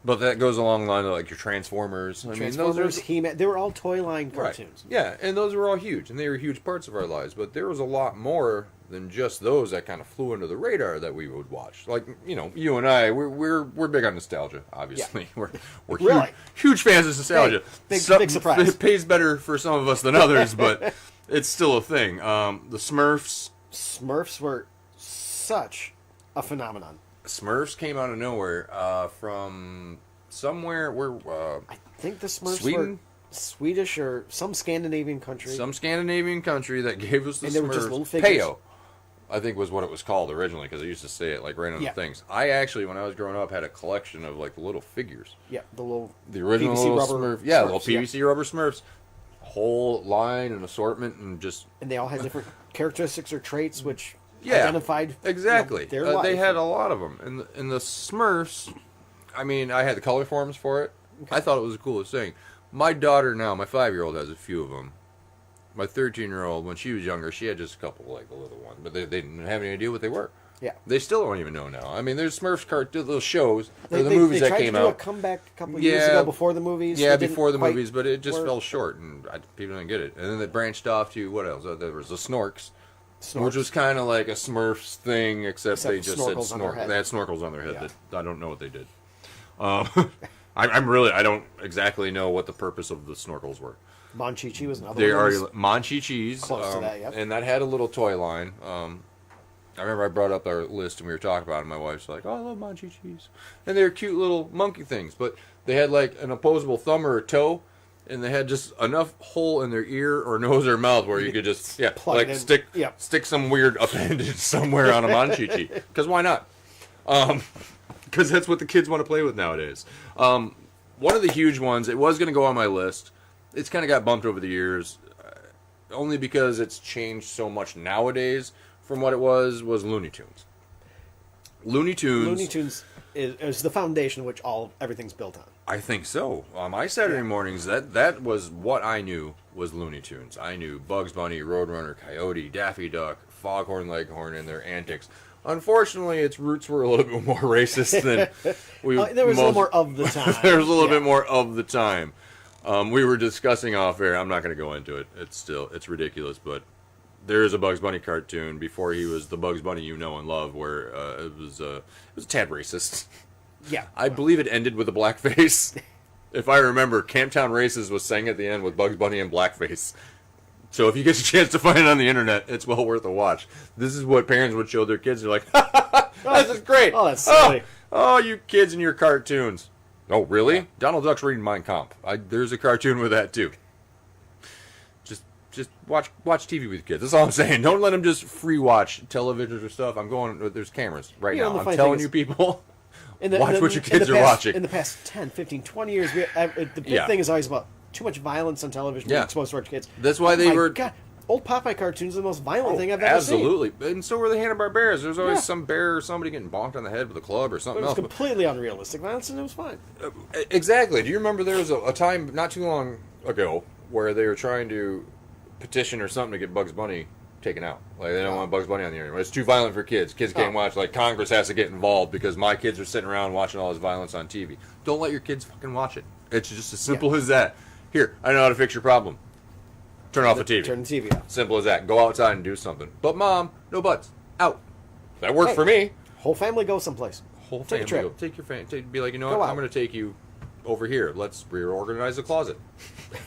But that goes along the line of like your Transformers. He-Man, they were all toy line cartoons. Right. Yeah, and those were all huge, and they were huge parts of our lives. But there was a lot more than just those that kind of flew under the radar that we would watch. Like you and I, we're big on nostalgia. Obviously, we're really? huge fans of nostalgia. Big surprise. It pays better for some of us than others, but it's still a thing. The Smurfs. Smurfs were such a phenomenon. Smurfs came out of nowhere from somewhere where I think the Smurfs Sweden? were Swedish or some Scandinavian country. Some Scandinavian country that gave us the and Smurfs. They were just little figures. Peyo, I think was what it was called originally, because I used to say it like right on the things. I actually, when I was growing up, had a collection of like the little figures. Yeah, the original PVC little rubber Smurf. Yeah, little PVC rubber Smurfs. Whole line and assortment and just. And they all had different characteristics or traits which identified exactly. Their life. They had a lot of them, and the Smurfs. I mean, I had the color forms for it. Okay. I thought it was the coolest thing. My daughter now, my 5-year-old, has a few of them. My 13-year-old, when she was younger, she had just a couple, like the little ones, but they didn't have any idea what they were. Yeah, they still don't even know now. I mean, there's Smurfs little shows, the movies that came out. They tried to do a comeback a couple of years ago before the movies. Yeah, before the movies, but it just fell short, and people didn't get it. And then they branched off to what else? There was the Snorks. Which was kind of like a Smurfs thing, except they just said snorkel. They had snorkels on their head. Yeah. That I don't know what they did. I don't exactly know what the purpose of the snorkels were. Monchichi was another one. They are Monchichis, close to that, and that had a little toy line. I remember I brought up our list and we were talking about it, and my wife's like, "Oh, I love Monchichis," and they're cute little monkey things, but they had like an opposable thumb or a toe, and they had just enough hole in their ear or nose or mouth where you could just stick some weird appendage somewhere on a Monchichi. Because why not? Because that's what the kids want to play with nowadays. One of the huge ones, it was going to go on my list. It's kind of got bumped over the years, only because it's changed so much nowadays from what it was Looney Tunes. Looney Tunes is the foundation which everything's built on. I think so. On my Saturday mornings, that was what I knew was Looney Tunes. I knew Bugs Bunny, Roadrunner, Coyote, Daffy Duck, Foghorn Leghorn, and their antics. Unfortunately, its roots were a little bit more racist than there was a little more of the time. There was a little bit more of the time. We were discussing off air. I'm not going to go into it. It's ridiculous, but there is a Bugs Bunny cartoon before he was the Bugs Bunny you know and love, where it was a tad racist. Yeah, I believe it ended with a blackface. If I remember, Camptown Races was sang at the end with Bugs Bunny and blackface. So if you get a chance to find it on the internet, it's well worth a watch. This is what parents would show their kids. They're like, this is great. Oh, that's silly. Oh, you kids and your cartoons. Oh, really? Yeah. Donald Duck's reading Mein Kampf. There's a cartoon with that, too. Just watch TV with kids. That's all I'm saying. Don't let them just free watch television or stuff. There's cameras right now. I'm telling you, people, watch what your kids are watching. In the past 10, 15, 20 years, the big thing is always about too much violence on television being exposed to our kids. That's why God, old Popeye cartoons are the most violent thing I've ever seen. Absolutely. And so were the Hanna-Barberas. There's always some bear or somebody getting bonked on the head with a club or something else. It was completely unrealistic violence, and it was fine. Exactly. Do you remember there was a time not too long ago where they were trying to petition or something to get Bugs Bunny taken out? Like, they don't want Bugs Bunny on the internet. It's too violent for kids. Kids can't watch. Like, Congress has to get involved because my kids are sitting around watching all this violence on TV. Don't let your kids fucking watch it. It's just as simple as that. Here, I know how to fix your problem. Turn off the TV. Turn the TV off. Simple as that. Go outside and do something. But, Mom, no buts. Out. That worked for me. Whole family go someplace. Whole family go. Take your family. Be like, you know what? I'm going to take you over here. Let's reorganize the closet.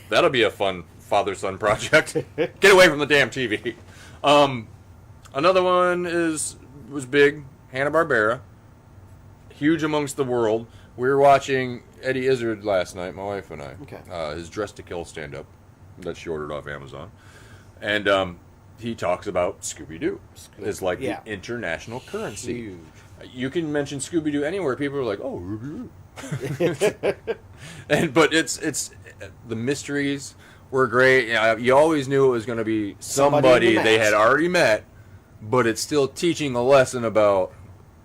That'll be a fun father-son project. Get away from the damn TV. Another one was big. Hanna-Barbera. Huge amongst the world. We were watching Eddie Izzard last night, my wife and I. Okay. His Dressed to Kill stand-up that she ordered off Amazon. And he talks about Scooby-Doo. It's like the international currency. Huge. You can mention Scooby-Doo anywhere. People are like, oh, but it's the mysteries were great. You always knew it was going to be somebody they had already met, but it's still teaching a lesson about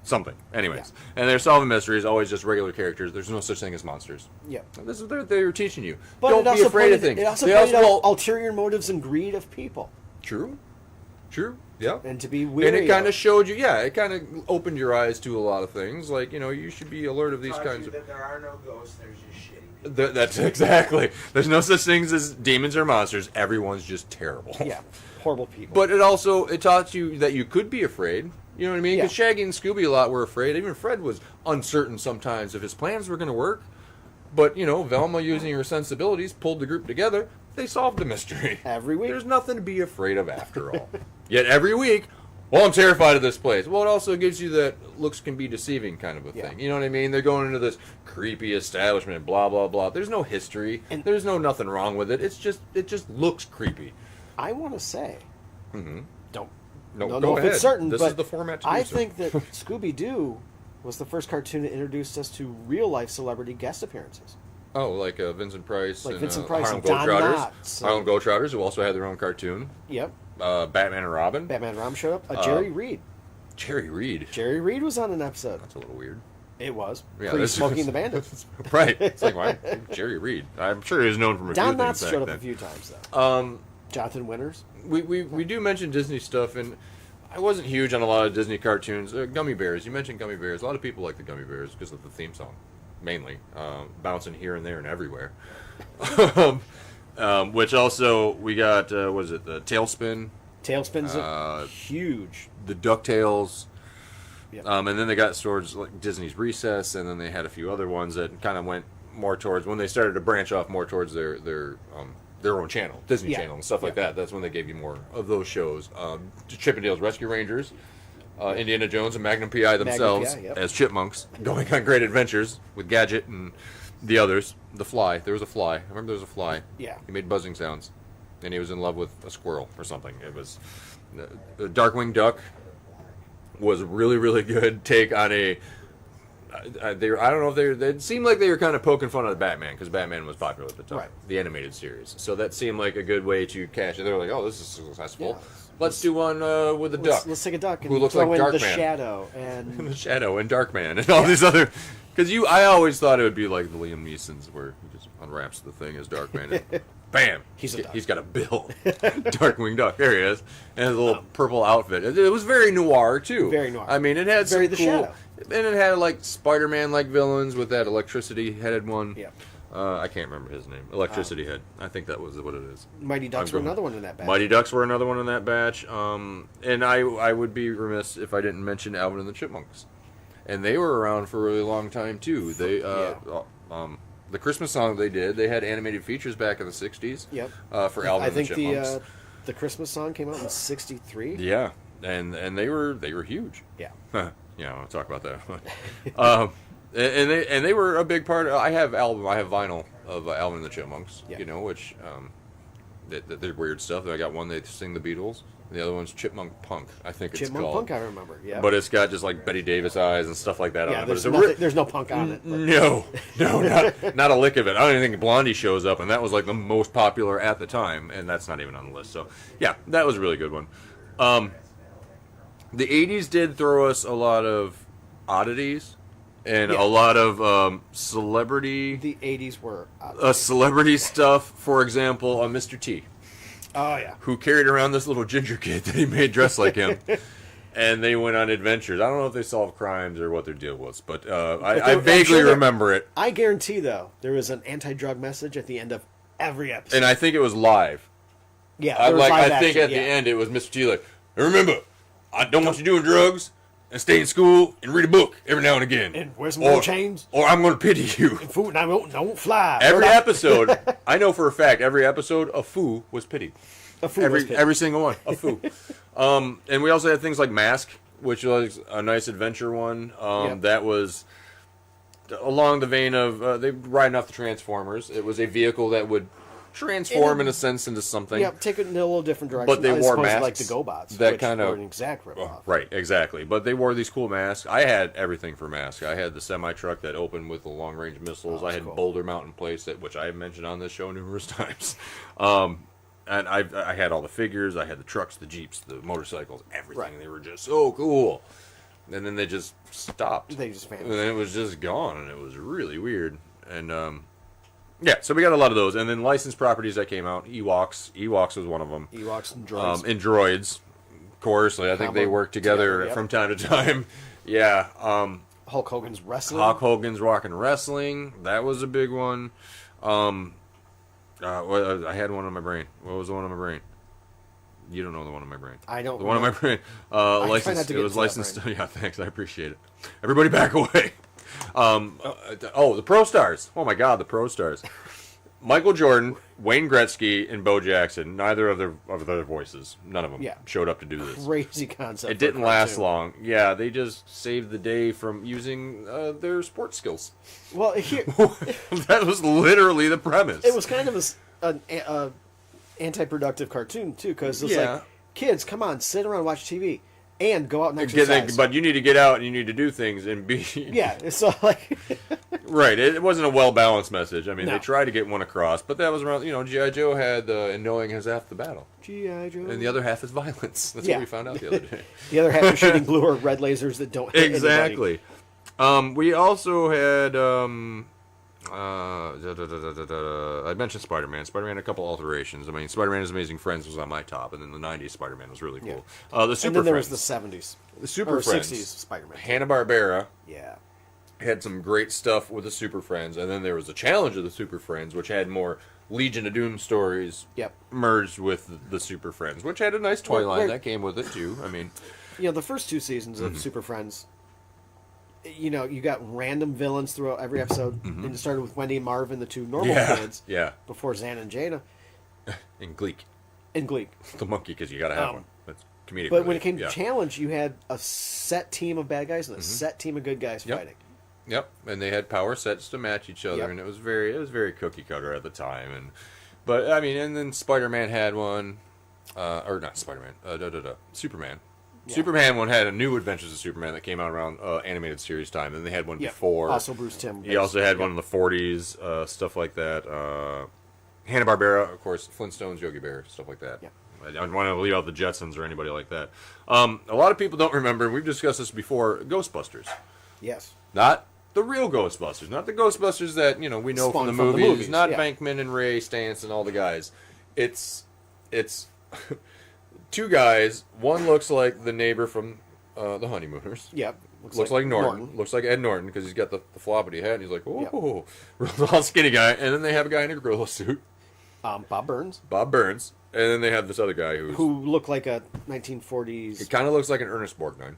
something. Anyways, and they're solving mysteries, always just regular characters. There's no such thing as monsters. Yeah. This is what they're teaching you. But don't be afraid of things. It also pointed out ulterior motives and greed of people. True. Yeah. And to be weary. And it kind of showed you, it kind of opened your eyes to a lot of things. Like, you should be alert of these kinds of... that there are no ghosts, there's just shitty people. That's exactly. There's no such things as demons or monsters. Everyone's just terrible. Yeah. Horrible people. But it taught you that you could be afraid. You know what I mean? Because Shaggy and Scooby a lot were afraid. Even Fred was uncertain sometimes if his plans were going to work. But, Velma, using her sensibilities, pulled the group together. They solved the mystery. Every week. There's nothing to be afraid of after all. Yet every week, I'm terrified of this place. Well, it also gives you that looks can be deceiving kind of a thing. You know what I mean? They're going into this creepy establishment, blah, blah, blah. There's no history. And there's nothing wrong with it. It just looks creepy. I want to say, go if ahead. It's certain, this but is the format to I do so. think that Scooby-Doo was the first cartoon that introduced us to real-life celebrity guest appearances. Oh, like Vincent Price and Harlem Globetrotters. Harlem Globetrotters, who also had their own cartoon. Yep. Batman and Robin. Batman and Robin showed up. Jerry Reed. Jerry Reed. Jerry Reed was on an episode. That's a little weird. It was. Yeah, Pre-Smoking the Bandit. Right. It's like, why? Jerry Reed. I'm sure he was known from a few things Don Knotts back showed up then. a few times, though. Jonathan Winters. We do mention Disney stuff, and I wasn't huge on a lot of Disney cartoons. Gummy Bears. You mentioned Gummy Bears. A lot of people like the Gummy Bears because of the theme song, mainly. Bouncing here and there and everywhere. Which also, we got, what is it, the Tailspin? Tailspin's huge. The DuckTales. Yep. And then they got towards like Disney's Recess, and then they had a few other ones that kind of went more towards, when they started to branch off more towards their own channel, Disney Channel and stuff like that. That's when they gave you more of those shows. Chippendales Rescue Rangers, Indiana Jones and Magnum P.I. themselves as chipmunks going on great adventures with Gadget and The others, the fly. There was a fly. I remember there was a fly. Yeah. He made buzzing sounds, and he was in love with a squirrel or something. It was the Darkwing Duck was a really, really good take on a. I don't know if they seemed like they were kind of poking fun at Batman because Batman was popular at the time, the animated series. So that seemed like a good way to cash it. They were like, "Oh, this is successful. Yeah. Let's do one with a duck. Let's take a duck and who looks throw like in Darkman, the Shadow and the Shadow and Darkman and all these other." Because I always thought it would be like the Liam Neeson's where he just unwraps the thing as Darkman. And bam! He's got a bill. Darkwing Duck. There he is. And his little purple outfit. It was very noir, too. Very noir. I mean, it had very some the cool... Shadow. And it had, like, Spider-Man-like villains with that electricity-headed one. Yeah. I can't remember his name. Electricity Head. I think that was what it is. Mighty Ducks were another one in that batch. Mighty Ducks were another one in that batch. And I would be remiss if I didn't mention Alvin and the Chipmunks. And they were around for a really long time, too. They, the Christmas song they did, they had animated features back in the 60s. Yep. For Alvin and the Chipmunks. I think the Christmas song came out in '63. Yeah. And they were huge. Yeah. Yeah, I want to talk about that. And they were a big part. I have vinyl of Alvin and the Chipmunks. Yeah. You know, which they're weird stuff. I got one they sing the Beatles. The other one's Chipmunk Punk, I think it's Chipmunk called. Punk, I remember. Yeah. But it's got just like Betty Davis eyes and stuff like that on it. But there's no punk on it. No, not a lick of it. I don't even think Blondie shows up, and that was like the most popular at the time, and that's not even on the list. So yeah, that was a really good one. The 80s did throw us a lot of oddities and a lot of celebrity. The 80s were celebrity stuff. For example, Mr. T. Oh, yeah. Who carried around this little ginger kid that he made dress like him. And they went on adventures. I don't know if they solved crimes or what their deal was, but I vaguely remember it. I guarantee, though, there was an anti-drug message at the end of every episode. And I think it was live. Yeah, I think at the end it was Mr. T like, remember, I don't want you doing drugs and stay in school and read a book every now and again. And wear some gold chains. Or I'm going to pity you. And food, and I won't fly. Every episode, I know for a fact, every episode, a foo was pitied. Every single one, a foo. And we also had things like Mask, which was a nice adventure one. That was along the vein of they riding off the Transformers. It was a vehicle that would transform in a sense into something. Yeah, take it in a little different direction. But they wore masks like the GoBots, that which kind of were an exact ripoff. Right, exactly. But they wore these cool masks. I had everything for masks. I had the semi truck that opened with the long range missiles. I had Boulder Mountain place, which I have mentioned on this show numerous times. And I had all the figures. I had the trucks, the Jeeps, the motorcycles, everything. Right. They were just so cool. And then they just stopped. They just vanished. And then it was just gone, and it was really weird. And yeah, so we got a lot of those. And then licensed properties that came out. Ewoks. Ewoks was one of them. Ewoks and droids. And droids. Of course. I think they work together from time to time. Yeah. Hulk Hogan's wrestling. Hulk Hogan's Rock and Wrestling. That was a big one. I had one on my brain. What was the one on my brain? You don't know the one on my brain. I don't. The one on my brain. Licensed. It was licensed. Yeah, thanks. I appreciate it. Everybody, back away. The Pro Stars. Oh my God, the Pro Stars. Michael Jordan, Wayne Gretzky, and Bo Jackson. Neither of their voices. None of them showed up to do this. Crazy concept. It didn't last long. Yeah, they just saved the day from using their sports skills. Well, here that was literally the premise. It was kind of an anti-productive cartoon too, because it's like, kids, come on, sit around, watch TV. And go out and exercise. But you need to get out and you need to do things and be... Yeah, it's like... Right, it wasn't a well-balanced message. I mean, they tried to get one across, but that was around... G.I. Joe had, and knowing is half the battle. G.I. Joe. And the other half is violence. That's what we found out the other day. The other half is shooting blue or red lasers that don't hit anybody. We also had... I mentioned Spider-Man. Spider-Man had a couple alterations. I mean, Spider-Man Amazing Friends was on my top, and then the 90s Spider-Man was really cool. The Super and then there Friends. was the 70s. The Super Friends. 60s Spider-Man. Hanna-Barbera. Yeah. Had some great stuff with the Super Friends, and then there was a challenge of the Super Friends, which had more Legion of Doom stories merged with the Super Friends, which had a nice toy line that came with it, too. I mean... the first two seasons of Super Friends... you got random villains throughout every episode. And it started with Wendy and Marvin, the two normal kids. Yeah. Before Xana and Jaina. And Gleek. The monkey, because you got to have one. That's comedic. But when it came to challenge, you had a set team of bad guys and a set team of good guys fighting. Yep, and they had power sets to match each other, and it was very cookie cutter at the time. But I mean, and then Spider-Man had one, or not Spider-Man, Superman. Yeah. Superman one had a New Adventures of Superman that came out around animated series time, and they had one before. Also Bruce Timm. He also had one in the 40s, stuff like that. Hanna-Barbera, of course, Flintstones, Yogi Bear, stuff like that. Yeah. I don't want to leave out the Jetsons or anybody like that. A lot of people don't remember, and we've discussed this before, Ghostbusters. Yes. Not the real Ghostbusters, not the Ghostbusters that we know from the movies, not Bankman and Ray Stantz and all the guys. It's two guys. One looks like the neighbor from the Honeymooners. Yep. Looks like Norton. Looks like Ed Norton because he's got the floppity hat and he's like, oh, real skinny guy. And then they have a guy in a gorilla suit. Bob Burns. And then they have this other guy who looked like a 1940s. He kind of looks like an Ernest Borgnine.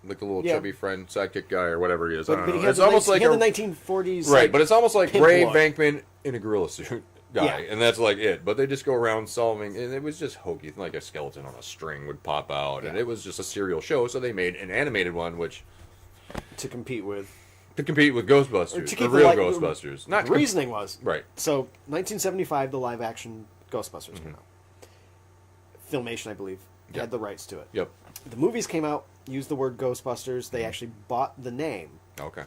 Like the little chubby friend, sidekick guy, or whatever he is. But he had the 1940s. Right, but it's almost like Ray Bankman in a gorilla suit guy, and that's like it. But they just go around solving, and it was just hokey. Like a skeleton on a string would pop out, and it was just a serial show. So they made an animated one, which to compete with Ghostbusters, the real Ghostbusters. Not the reasoning was right. So 1975, the live action Ghostbusters came out. Filmation, I believe, had the rights to it. Yep. The movies came out, used the word Ghostbusters. They actually bought the name. Okay.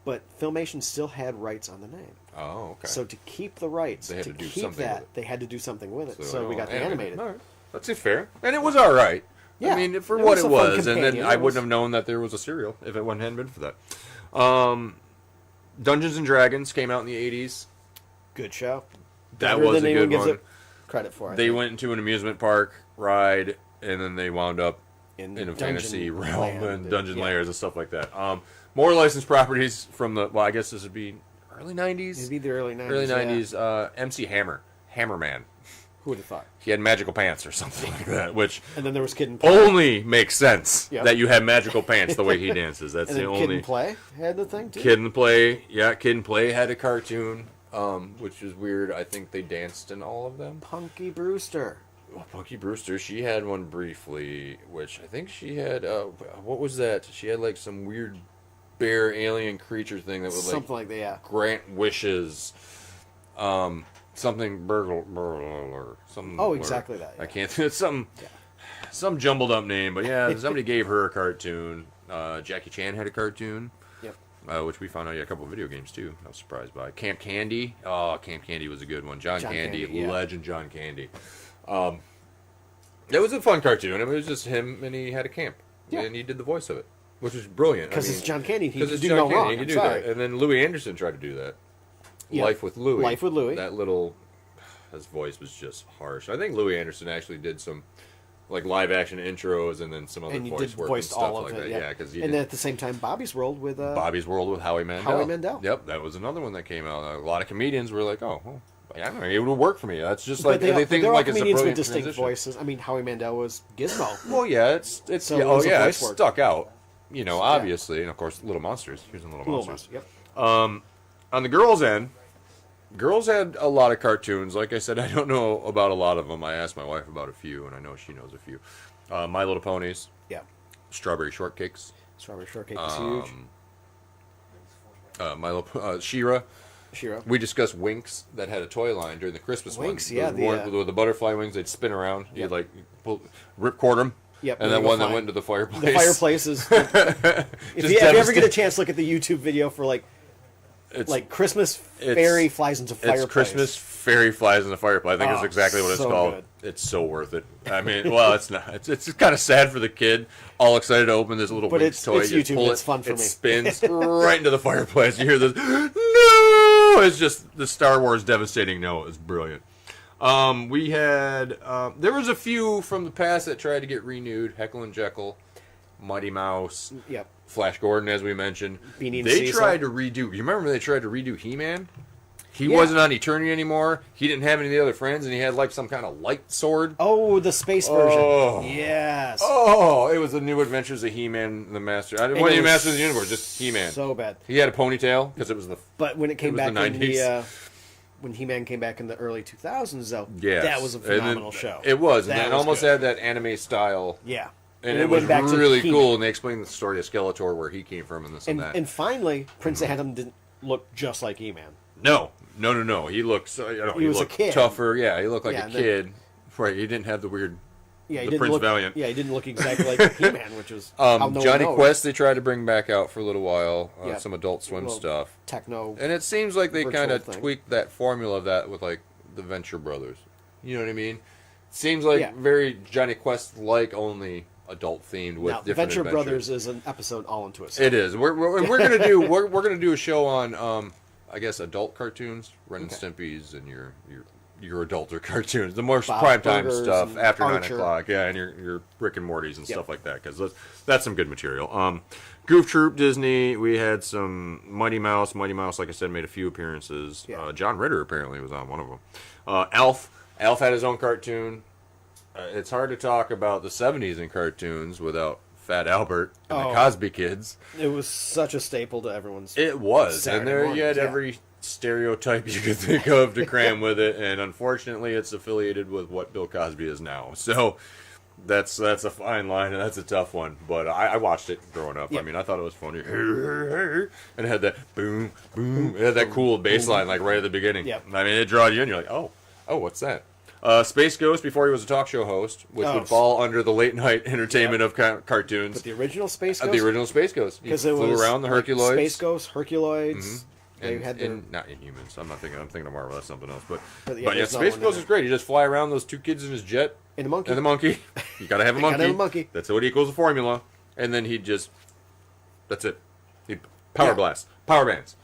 But Filmation still had rights on the name. Oh, okay. So to keep the rights, they had to do something with it. So we got the animated. All right. That's fair. And it was all right. Yeah. I mean, for what it was. And then I wouldn't have known that there was a serial if it hadn't been for that. Dungeons and Dragons came out in the 80s. Good show. That was a good one. Credit for it. They went into an amusement park ride, and then they wound up in a fantasy realm and dungeon layers and stuff like that. More licensed properties from I guess this would be early 90s? It'd be the early 90s. Early 90s. MC Hammer. Hammerman. Who would have thought? He had magical pants or something like that, which and then there was Kid and Play. Only makes sense that you have magical pants the way he dances. That's the only. Kid and Play had the thing too. Kid and Play had a cartoon, which is weird. I think they danced in all of them. Punky Brewster. Well, Punky Brewster, she had one briefly, which I think she had. What was that? She had like some weird bear alien creature thing that would something like that. Grant wishes. Something burglar. Something. Oh, exactly that. I can't. It's some jumbled up name, but somebody gave her a cartoon. Jackie Chan had a cartoon. Yep. Which we found out a couple of video games too. I was surprised by. Camp Candy. Oh, Camp Candy was a good one. John Candy, legend John Candy. It was a fun cartoon. It was just him, and he had a camp, and he did the voice of it, which was brilliant. Because it's John Candy. Because it's John Candy. He could do that. And then Louis Anderson tried to do that. Yep. Life with Louis. That his voice was just harsh. I think Louis Anderson actually did some like live action intros and then some other voice work and stuff like that. Yeah, and then at the same time, Bobby's World with Howie Mandel. Yep, that was another one that came out. A lot of comedians were like, "Oh, well, I don't know, it would work for me." That's just like they think like it's a brilliant with distinct transition. Voices. I mean, Howie Mandel was Gizmo. Well, yeah, it stuck out. Obviously, and of course, Little Monsters. Here's Little Monsters. Yep. On the girls' end. Girls had a lot of cartoons. Like I said, I don't know about a lot of them. I asked my wife about a few, and I know she knows a few. My Little Ponies. Yeah. Strawberry Shortcakes. Strawberry Shortcake is huge. She-Ra. She-Ra. We discussed Winx that had a toy line during the Christmas Winx, one. With the butterfly wings, they'd spin around. Yep. You'd ripcord them. Yep, and then one that went into the fireplace. The fireplace is... if you ever get a chance, look at the YouTube video for Christmas fairy flies into fireplace. It's Christmas fairy flies into fireplace. I think it's exactly what it's called. Good. It's so worth it. I mean, well, it's not. It's kind of sad for the kid, all excited to open this little Winx toy. It's YouTube. It's fun for me. It spins right into the fireplace. You hear this? No! It's just the Star Wars devastating no. It's brilliant. We had there was a few from the past that tried to get renewed. Heckle and Jekyll, Mighty Mouse. Yep. Flash Gordon, as we mentioned. They tried to redo... You remember when they tried to redo He-Man? He wasn't on Eternia anymore. He didn't have any of the other friends, and he had some kind of light sword. Oh, the space version. Yes. Oh, it was the New Adventures of He-Man, the Master. I didn't want any Masters of the Universe, just He-Man. So bad. He had a ponytail, because it was the... But when it came back in the 90s. When He-Man came back in the early 2000s, though, that was a phenomenal show. It was, and it almost had that anime style... Yeah. And it was really cool, and they explained the story of Skeletor, where he came from, and this and that. And finally, Prince Adam didn't look just like E-Man. No. He looked, he was looked a kid. tougher. Yeah, he looked like a kid. Right, he didn't have the weird... Yeah, the Prince Valiant. Yeah, he didn't look exactly like He-Man, which was Johnny Quest. They tried to bring back out for a little while. Some Adult Swim stuff. Techno, and it seems like they kind of tweaked that formula of that with like the Venture Brothers. You know what I mean? Seems like very Johnny Quest like, only adult themed with different Venture adventures. Brothers is an episode all into itself. It is. We're gonna do a show on I guess adult cartoons, Ren and Stimpy's, and your adulter cartoons, the more primetime stuff after Archer. 9 o'clock, and your Rick and Morty's and stuff like that, because that's some good material. Goof Troop, Disney, we had some Mighty Mouse. Mighty Mouse, like I said, made a few appearances. John Ritter apparently was on one of them. Alf had his own cartoon. It's hard to talk about the 70s in cartoons without Fat Albert and the Cosby Kids. It was such a staple to everyone's. It was, and there you had every stereotype you could think of to cram with it, and unfortunately it's affiliated with what Bill Cosby is now, so that's a fine line, and that's a tough one, but I watched it growing up. I mean, I thought it was funny, and it had that boom boom, it had that cool bass line like right at the beginning. I mean, it draws you in, you're like, oh what's that? Space Ghost, before he was a talk show host, which would fall under the late night entertainment of cartoons. But the original Space Ghost? The original Space Ghost. He flew around the Herculoids. Space Ghost, Herculoids. They had not Inhumans. I'm thinking of Marvel. That's something else. But Space Ghost is great. You just fly around those two kids in his jet. And the monkey. And the monkey. You gotta have a monkey. Gotta have a monkey. That's what equals the formula. And then that's it. He'd power blast. Power bands.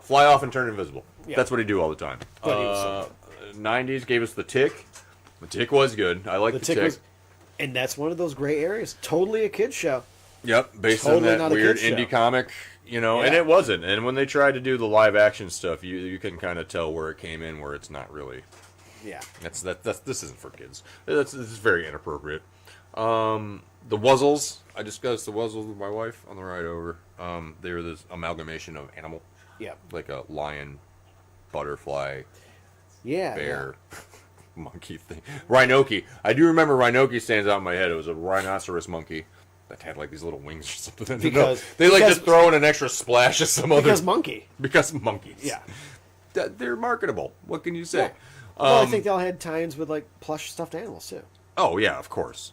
Fly off and turn invisible. That's what he'd do all the time. 90s gave us the Tick. The Tick was good. I like the Tick. And that's one of those gray areas. Totally a kid's show. Yep, based on that weird indie comic, and it wasn't. And when they tried to do the live action stuff, you can kind of tell where it came in, where it's not really. Yeah. This isn't for kids. This is very inappropriate. The Wuzzles. I discussed the Wuzzles with my wife on the ride over. They were this amalgamation of animal. Yeah. Like a lion, butterfly, bear, monkey thing. Rhinoki. I do remember Rhinoki stands out in my head. It was a rhinoceros monkey that had like these little wings or something. Because just throw in an extra splash of some other. Because monkey. Because monkeys. Yeah. They're marketable. What can you say? Yeah. Well, I think they all had tie-ins with like plush stuffed animals too. Oh yeah, of course.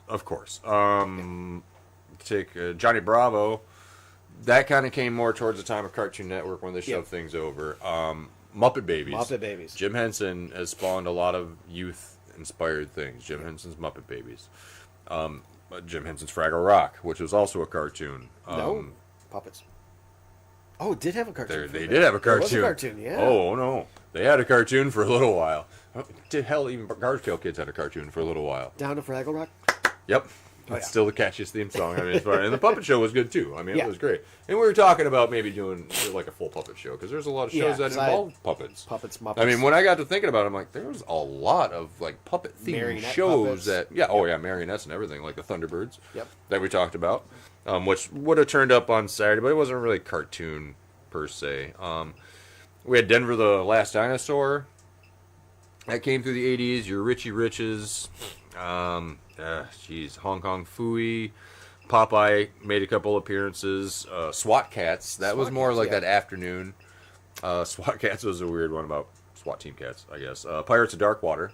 Take Johnny Bravo. That kind of came more towards the time of Cartoon Network when they shoved things over. Muppet Babies. Jim Henson has spawned a lot of youth-inspired things. Jim Henson's Muppet Babies. Jim Henson's Fraggle Rock, which was also a cartoon. No, puppets. Oh, it did have a cartoon. They did have a cartoon. There was a cartoon, yeah. Oh, no. They had a cartoon for a little while. Hell, even Garfield Kids had a cartoon for a little while. Down to Fraggle Rock? Yep. It's still the catchiest theme song. I mean, and the puppet show was good too. I mean, it was great. And we were talking about maybe doing like a full puppet show because there's a lot of shows that involve puppets. Muppets. I mean, when I got to thinking about it, I'm like, there was a lot of like puppet themed shows puppets. Marionettes and everything, like the Thunderbirds that we talked about, which would have turned up on Saturday, but it wasn't really cartoon per se. We had Denver the Last Dinosaur that came through the 80s. Your Richie Riches. Hong Kong Phooey. Popeye made a couple appearances. SWAT Cats. That was more like that afternoon. SWAT Cats was a weird one about SWAT Team Cats, I guess. Pirates of Darkwater.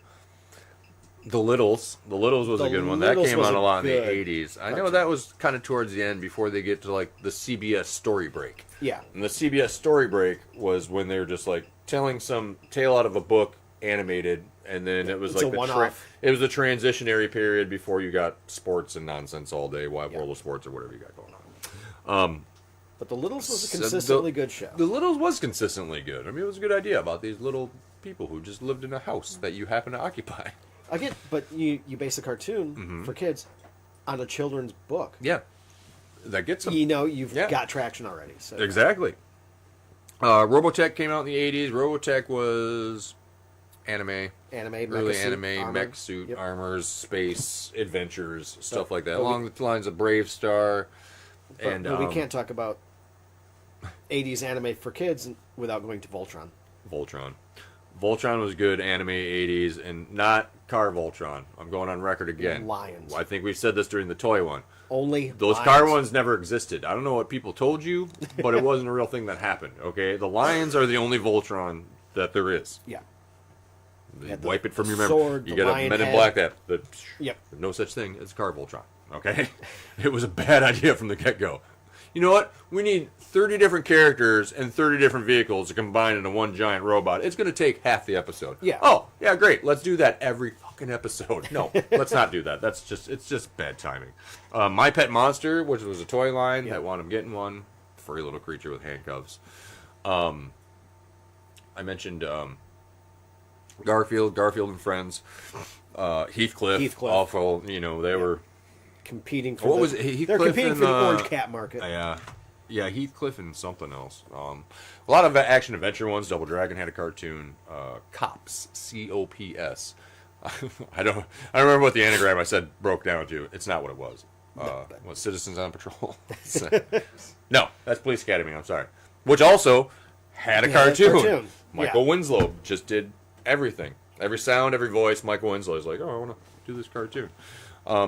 The Littles. The Littles was a good one. That came on a lot in the 80s. I know that was kind of towards the end before they get to like the CBS story break. Yeah. And the CBS story break was when they were just like telling some tale out of a book animated, and then it was like it was a transitionary period before you got sports and nonsense all day, World of Sports or whatever you got going on. But the Littles was a consistently good show. The Littles was consistently good. I mean, it was a good idea about these little people who just lived in a house that you happen to occupy. Again, but you base a cartoon for kids on a children's book. Yeah. That gets them. You've got traction already. So. Exactly. Robotech came out in the 80s. Robotech was early anime, mech suit, armors, space, adventures, stuff like that. Along the lines of Brave Star. But we can't talk about 80s anime for kids without going to Voltron. Voltron was good anime 80s, and not car Voltron. I'm going on record again. Lions. I think we said this during the toy one. Only those lions. car ones never existed. I don't know what people told you, but it wasn't a real thing that happened. Okay, the lions are the only Voltron that there is. Yeah. Wipe it from your memory. You got a Men in Black that. Yep. No such thing as car Voltron. Okay, it was a bad idea from the get-go. You know what? We need 30 different characters and 30 different vehicles to combine into one giant robot. It's going to take half the episode. Yeah. Oh, yeah, great. Let's do that every fucking episode. No, let's not do that. It's just bad timing. My Pet Monster, which was a toy line that wound up getting one. Furry little creature with handcuffs. I mentioned Garfield and Friends. Heathcliff. Awful. They were competing for was it? Heathcliff? They're competing for the orange cat market. Yeah, Heathcliff and something else. A lot of action adventure ones. Double Dragon had a cartoon. Cops, COPS. I don't remember what the anagram I said broke down to. It's not what it was. Was Citizens on Patrol? No, that's Police Academy. I'm sorry. Which also had a cartoon. Michael Winslow just did everything, every sound, every voice. Michael Winslow is like, I want to do this cartoon.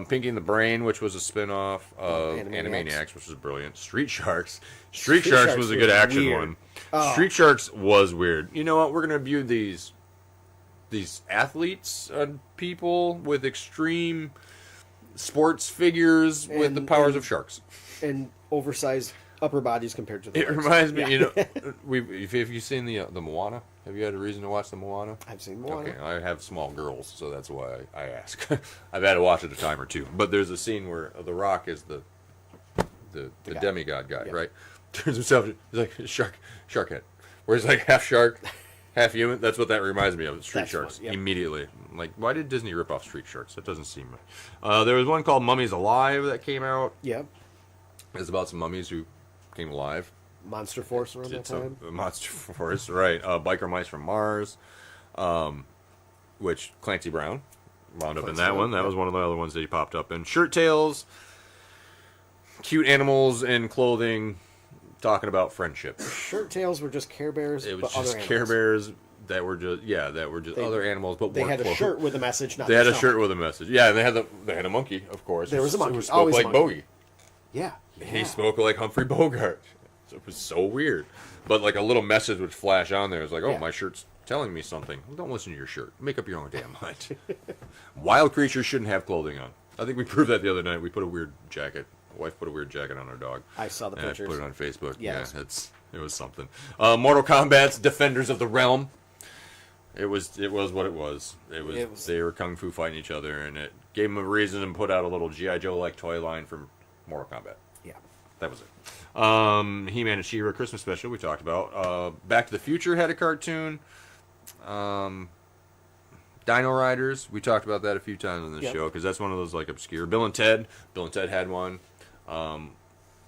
Pinky and the Brain, which was a spin-off of Animaniacs, which was brilliant. Street Sharks. Street Sharks was a good action one. Street Sharks was weird. You know what? We're going to view these athletes, people with extreme sports figures with the powers of sharks. And oversized upper bodies compared to the It reminds me, have you seen the Moana? Have you had a reason to watch the Moana? I've seen Moana. Okay, I have small girls, so that's why I ask. I've had to watch it a time or two. But there's a scene where The Rock is the demigod guy, right? Turns himself, he's like shark head. Where he's like half shark, half human. That's what that reminds me of, Street Sharks. Immediately. Like, why did Disney rip off Street Sharks? That doesn't seem right. There was one called Mummies Alive that came out. Yeah. It's about some mummies who came alive. Monster Force around that time. Monster Force, right. Biker Mice from Mars, which Clancy Brown wound up in that one. That was one of the other ones that he popped up in. Shirt Tails, cute animals in clothing, talking about friendship. Shirt Tails were just Care Bears, it was just Care Bears that were just other animals, but they had a shirt with a message. They had a shirt with a message. Yeah, and they had a monkey, of course. There was a monkey. Who spoke like Bogey. Yeah. He spoke like Humphrey Bogart. It was so weird. But like a little message would flash on there. It's like, my shirt's telling me something. Well, don't listen to your shirt. Make up your own damn mind. Wild creatures shouldn't have clothing on. I think we proved that the other night. We put a weird jacket. My wife put a weird jacket on our dog. I saw the pictures. I put it on Facebook. Yes. Yeah, it was something. Mortal Kombat's Defenders of the Realm. It was what it was. It was they were kung fu fighting each other, and it gave them a reason to put out a little G.I. Joe like toy line for Mortal Kombat. Yeah. That was it. He-Man and She-Ra Christmas special we talked about. Back to the Future had a cartoon. Dino Riders, we talked about that a few times on the show because that's one of those like obscure. Bill and Ted had one. One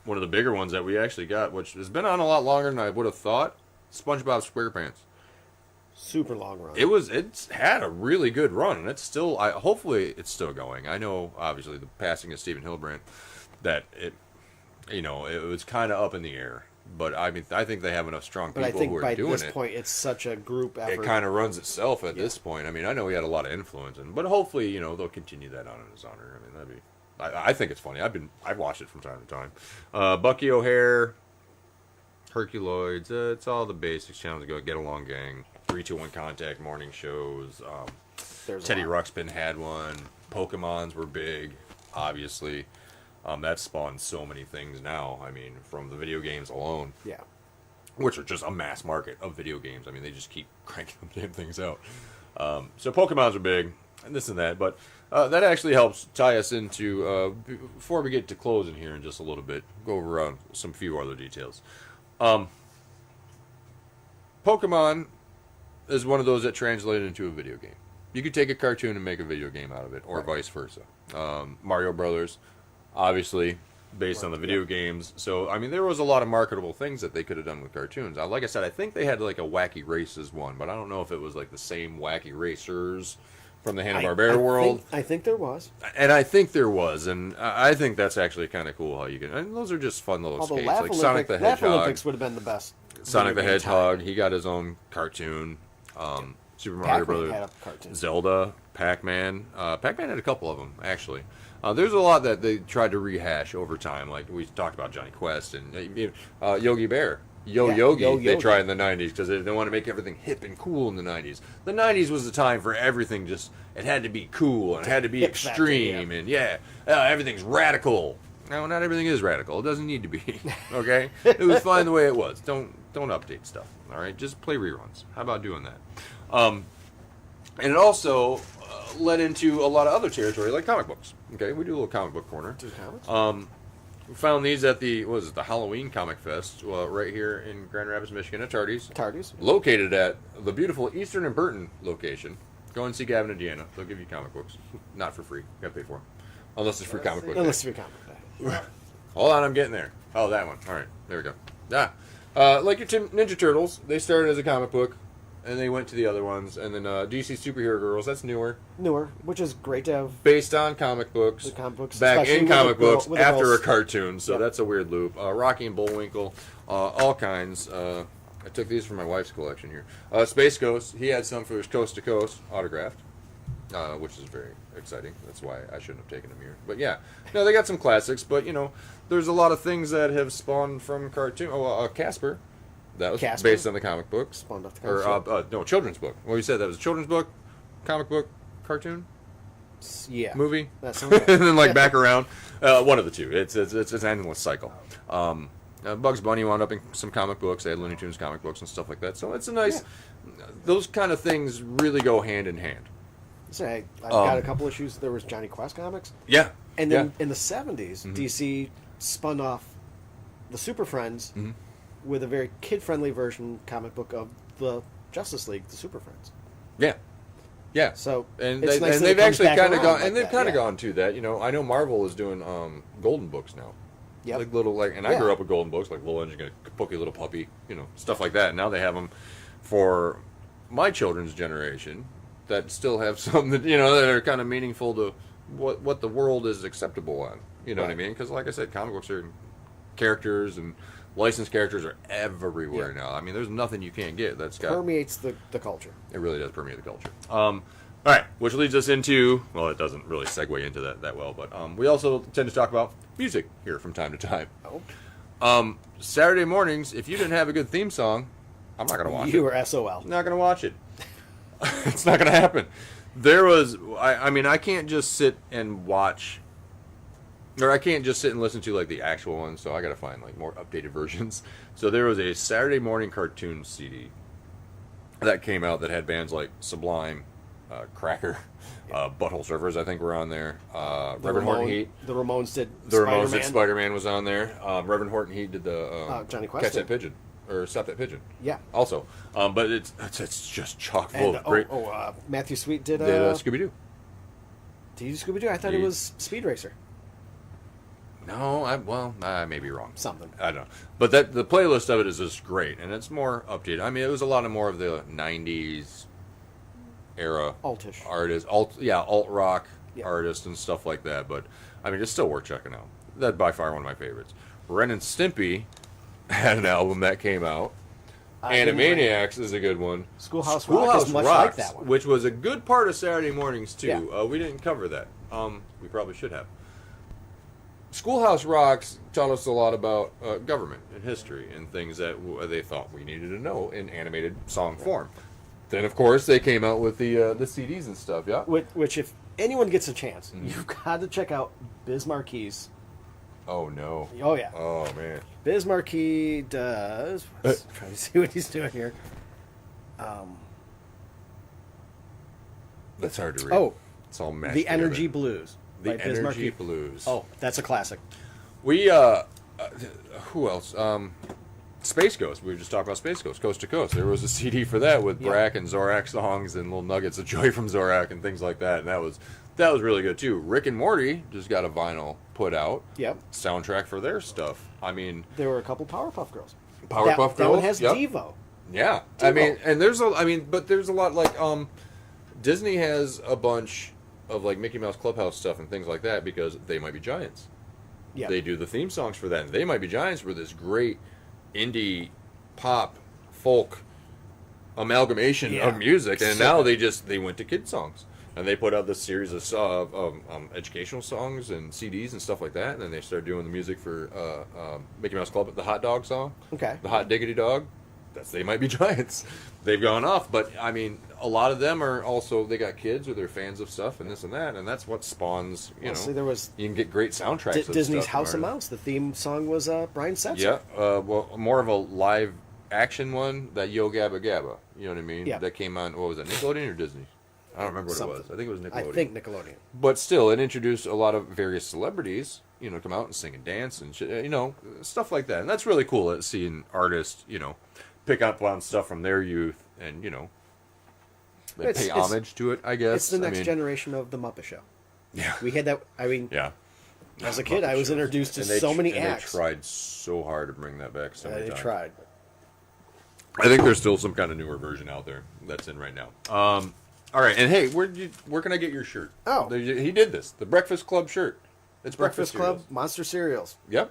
of the bigger ones that we actually got, which has been on a lot longer than I would have thought. SpongeBob SquarePants. Super long run. It's had a really good run, and it's still. Hopefully, it's still going. I know, obviously, the passing of Stephen Hildebrand, that it was kind of up in the air. But I mean, I think they have enough strong people who are doing it. By this point, it's such a group effort. It kind of runs itself at this point. I mean, I know he had a lot of influence, but hopefully, they'll continue that on in his honor. I mean, that'd be. I think it's funny. I've watched it from time to time. Bucky O'Hare, Herculoids. It's all the basics. Challenge to go get along, gang. 3-2-1 Contact morning shows. Teddy Ruxpin had one. Pokemons were big, obviously. That spawned so many things now. I mean, from the video games alone. Yeah. Which are just a mass market of video games. I mean, they just keep cranking them damn things out. So Pokemons are big, and this and that. But that actually helps tie us into, before we get to closing here in just a little bit, go over some few other details. Pokemon is one of those that translated into a video game. You could take a cartoon and make a video game out of it, or vice versa. Mario Brothers, obviously, based on the video games. So, I mean, there was a lot of marketable things that they could have done with cartoons. Like I said, I think they had like a Wacky Races one, but I don't know if it was like the same Wacky Racers from the Hanna-Barbera world. I think there was. And I think there was, and I think that's actually kind of cool how you can. And those are just fun little escapes. Like Sonic the Hedgehog. Laugh Olympics would have been the best. Sonic the Hedgehog, he got his own cartoon. Super Mario Pac-Man Brothers, had a cartoon. Zelda, Pac-Man. Pac-Man had a couple of them, actually. There's a lot that they tried to rehash over time. Like we talked about Johnny Quest and Yogi Bear. Yogi, they tried in the 90s because they want to make everything hip and cool in the 90s. The 90s was the time for everything it had to be cool and it had to be hip extreme factor, and everything's radical. No, not everything is radical. It doesn't need to be, okay? It was fine the way it was. Don't update stuff, all right? Just play reruns. How about doing that? And it also led into a lot of other territory like comic books, okay? We do a little comic book corner. Do comics? We found these at the Halloween Comic Fest right here in Grand Rapids, Michigan at Tardy's. Located at the beautiful Eastern and Burton location. Go and see Gavin and Deanna. They'll give you comic books. Not for free. You got to pay for them. Unless it's free comic book. Unless it's free comic book. Hold on, I'm getting there. Oh, that one. All right, there we go. Like your Ninja Turtles, they started as a comic book, and they went to the other ones, and then DC Superhero Girls, that's newer, which is great to have. Based on comic books, back in comic books after a cartoon, so that's a weird loop. Rocky and Bullwinkle, all kinds. I took these from my wife's collection here. Space Ghost, he had some for his Coast to Coast autographed, which is very exciting. That's why I shouldn't have taken them here. But yeah, no, they got some classics, but there's a lot of things that have spawned from cartoon. Casper. That was based on the comic book. Spawned off the comic book. No, children's book. Well, you said that was a children's book, comic book, cartoon? Yeah. Movie? That sounds right. And then back around. One of the two. It's an endless cycle. Bugs Bunny wound up in some comic books. They had Looney Tunes comic books and stuff like that. So it's a nice... Yeah. Those kind of things really go hand in hand. So I got a couple issues. There was Johnny Quest comics. Yeah. And then in the 70s, DC spun off the Super Friends with a very kid-friendly version comic book of the Justice League, the Super Friends. Yeah. Yeah. So they've actually kind of gone, and they've kind of gone to that. I know Marvel is doing golden books now. Yep. Like little I grew up with golden books, like Little Engine, Pokey Little Puppy, stuff like that. And now they have them for my children's generation that still have some that that are kind of meaningful to what the world is acceptable on. You know what I mean? Because like I said, comic books are characters and licensed characters are everywhere now. I mean, there's nothing you can't get that's got permeates the culture. It really does permeate the culture. All right, which leads us into, well, it doesn't really segue into that well, but we also tend to talk about music here from time to time. Oh. Saturday mornings, if you didn't have a good theme song, I'm not going to watch it. You were SOL. Not going to watch it. It's not going to happen. There was, I can't just sit and watch, or I can't just sit and listen to the actual ones, so I got to find more updated versions. So there was a Saturday morning cartoon CD that came out that had bands like Sublime, Cracker, Butthole Surfers, I think were on there. Reverend Horton Heat. The Ramones did Spider-Man was on there. Reverend Horton Heat did the Johnny Quest Catch That Pigeon. Or Stop That Pigeon. Yeah. Also. But it's just chock full of great... Matthew Sweet did Scooby-Doo. Did you do Scooby-Doo? I thought it was Speed Racer. No, I may be wrong. Something. I don't know. But the playlist of it is just great, and it's more updated. I mean, it was a lot more of the 90s era Altish artists, alt-rock artists and stuff like that. But, I mean, it's still worth checking out. That's by far one of my favorites. Ren and Stimpy had an album that came out. Animaniacs is a good one. Schoolhouse Rock is much like that one. Which was a good part of Saturday mornings, too. Yeah. We didn't cover that. We probably should have. Schoolhouse Rocks taught us a lot about government and history and things that they thought we needed to know in animated song form. Then, of course, they came out with the CDs and stuff, yeah? Which if anyone gets a chance, you've got to check out Biz Marquis. Oh, no. Oh, yeah. Oh, man. Biz Marquis does... Let's try to see what he's doing here. That's hard to read. Oh. It's all mashed The Energy together. Blues. The Energy Blues. Oh, that's a classic. We, who else? Space Ghost. We were just talking about Space Ghost, Coast to Coast. There was a CD for that with Brack and Zorak songs and little nuggets of joy from Zorak and things like that. And that was really good, too. Rick and Morty just got a vinyl put out. Yep. Soundtrack for their stuff. I mean... There were a couple Powerpuff Girls. Powerpuff Girls? That one has Devo. Yeah. Devo. But there's a lot, Disney has a bunch of Mickey Mouse Clubhouse stuff and things like that because They Might Be Giants. Yeah. They do the theme songs for that. And They Might Be Giants were this great indie pop folk amalgamation of music, and now they went to kid songs. And they put out this series of educational songs and CDs and stuff like that. And then they started doing the music for Mickey Mouse Club, the hot dog song. Okay. The hot diggity dog. They might be giants. They've gone off. But, I mean, a lot of them are also, they got kids or they're fans of stuff and this and that. And that's what spawns, you know. You can get great soundtracks of Disney's stuff House of Mouse. The theme song was Brian Setzer. Yeah. Well, more of a live action one, that Yo Gabba Gabba. You know what I mean? Yeah. That came on, what was it, Nickelodeon or Disney? I don't remember what it was. I think it was Nickelodeon. I think Nickelodeon. But still, it introduced a lot of various celebrities, you know, come out and sing and dance and shit, you know, stuff like that. And that's really cool seeing artists, you know, pick up on stuff from their youth and, you know, they pay homage to it, I guess. It's the next generation of The Muppet Show. Yeah. We had that, I mean, as a kid, I was introduced to so many acts. They tried so hard to bring that back so many times. They tried. I think there's still some kind of newer version out there that's in right now. All right, and hey, where can I get your shirt? Oh. He did this. The Breakfast Club shirt. It's Breakfast Club Monster Cereals. Yep.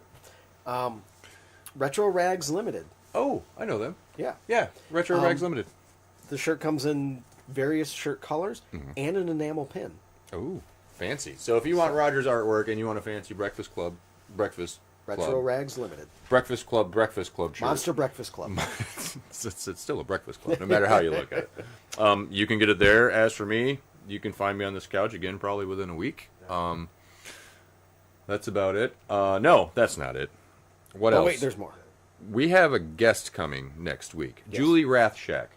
Retro Rags Limited. Oh, I know them. Yeah. Yeah, Retro Rags Limited. The shirt comes in various shirt colors and an enamel pin. Oh, fancy. So if you want Roger's artwork and you want a fancy Breakfast Club Retro Rags Limited. Breakfast Club shirt. Monster Breakfast Club. It's still a breakfast club, no matter how you look at it. You can get it there. As for me, you can find me on this couch again probably within a week. That's about it. No, that's not it. What else? Oh, wait, there's more. We have a guest coming next week. Yes. Julie Rathshack.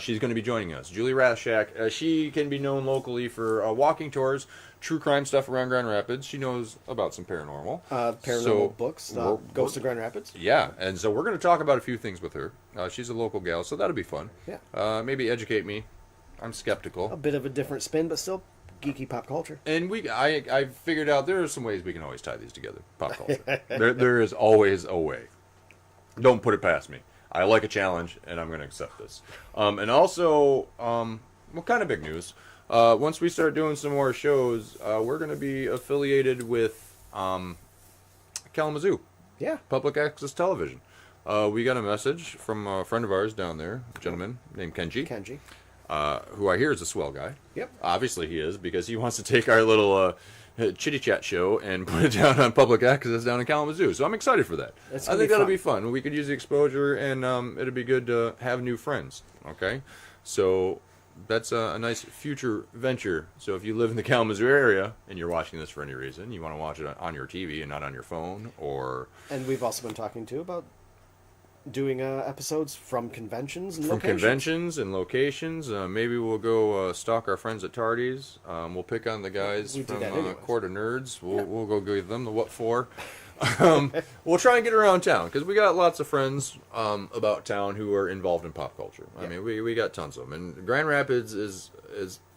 She's going to be joining us. Julie Rathshack, she can be known locally for walking tours, true crime stuff around Grand Rapids. She knows about some paranormal. Books, Ghost of Grand Rapids. Yeah, and so we're going to talk about a few things with her. She's a local gal, so that'll be fun. Yeah. Maybe educate me. I'm skeptical. A bit of a different spin, but still geeky pop culture. And I figured out there are some ways we can always tie these together. Pop culture. There is always a way. Don't put it past me. I like a challenge, and I'm going to accept this. And also, what kind of big news? Once we start doing some more shows, we're going to be affiliated with Kalamazoo. Yeah. Public Access Television. We got a message from a friend of ours down there, a gentleman named Kenji. Who I hear is a swell guy. Yep. Obviously he is, because he wants to take our little chitty chat show and put it down on Public Access down in Kalamazoo. So I'm excited for that. I think that'll be fun. We could use the exposure, and it'll be good to have new friends. Okay, so that's a nice future venture. So if you live in the Kalamazoo area and you're watching this for any reason, you want to watch it on your TV and not on your phone, or... And we've also been talking too about doing episodes from conventions and locations. Maybe we'll go stalk our friends at Tardy's. We'll pick on the guys from Court of Nerds. We'll go give them the what for. We'll try and get around town, because we got lots of friends about town who are involved in pop culture. I mean, we got tons of them. And Grand Rapids is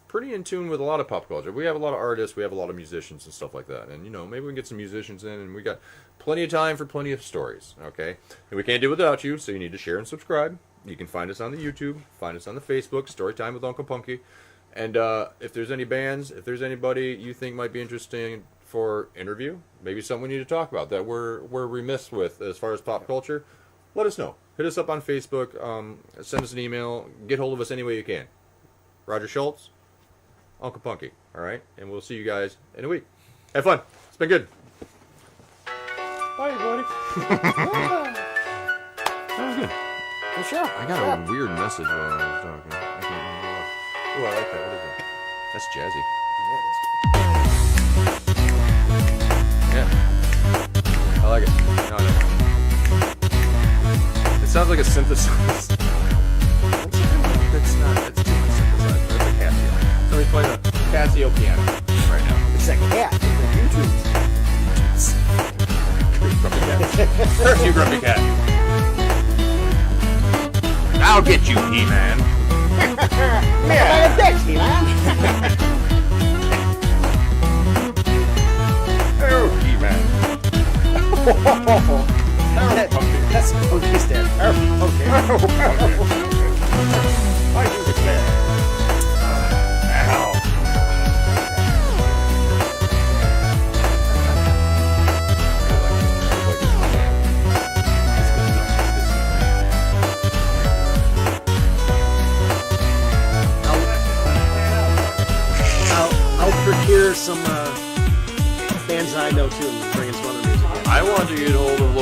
pretty in tune with a lot of pop culture. We have a lot of artists, we have a lot of musicians and stuff like that. And, you know, maybe we can get some musicians in, and we got plenty of time for plenty of stories, okay? And we can't do it without you, so you need to share and subscribe. You can find us on the YouTube, find us on the Facebook, Storytime with Uncle Punky. And if there's any bands, if there's anybody you think might be interesting for interview, maybe something we need to talk about that we're remiss with as far as pop culture, let us know. Hit us up on Facebook, send us an email, get hold of us any way you can. Roger Schultz, Uncle Punky, all right? And we'll see you guys in a week. Have fun. It's been good. Bye, everybody. That was good. Good show. I got a weird message while I was talking. I can't remember what. Oh, I like that. What is it? That's jazzy. Yeah. I like it. No, I don't. It sounds like a synthesizer. It's not. It's too much synthesizer. It's a Casio. So he's playing a Casio piano right now. It's a cat. It's a YouTube. Grumpy cat. Curse you, grumpy cat. I'll get you, He-Man. Yeah. Thanks, He-Man. Oh, He-Man. That's Punky stand. I do declare. Ow. I know too, and bring in some other music. I want to get hold of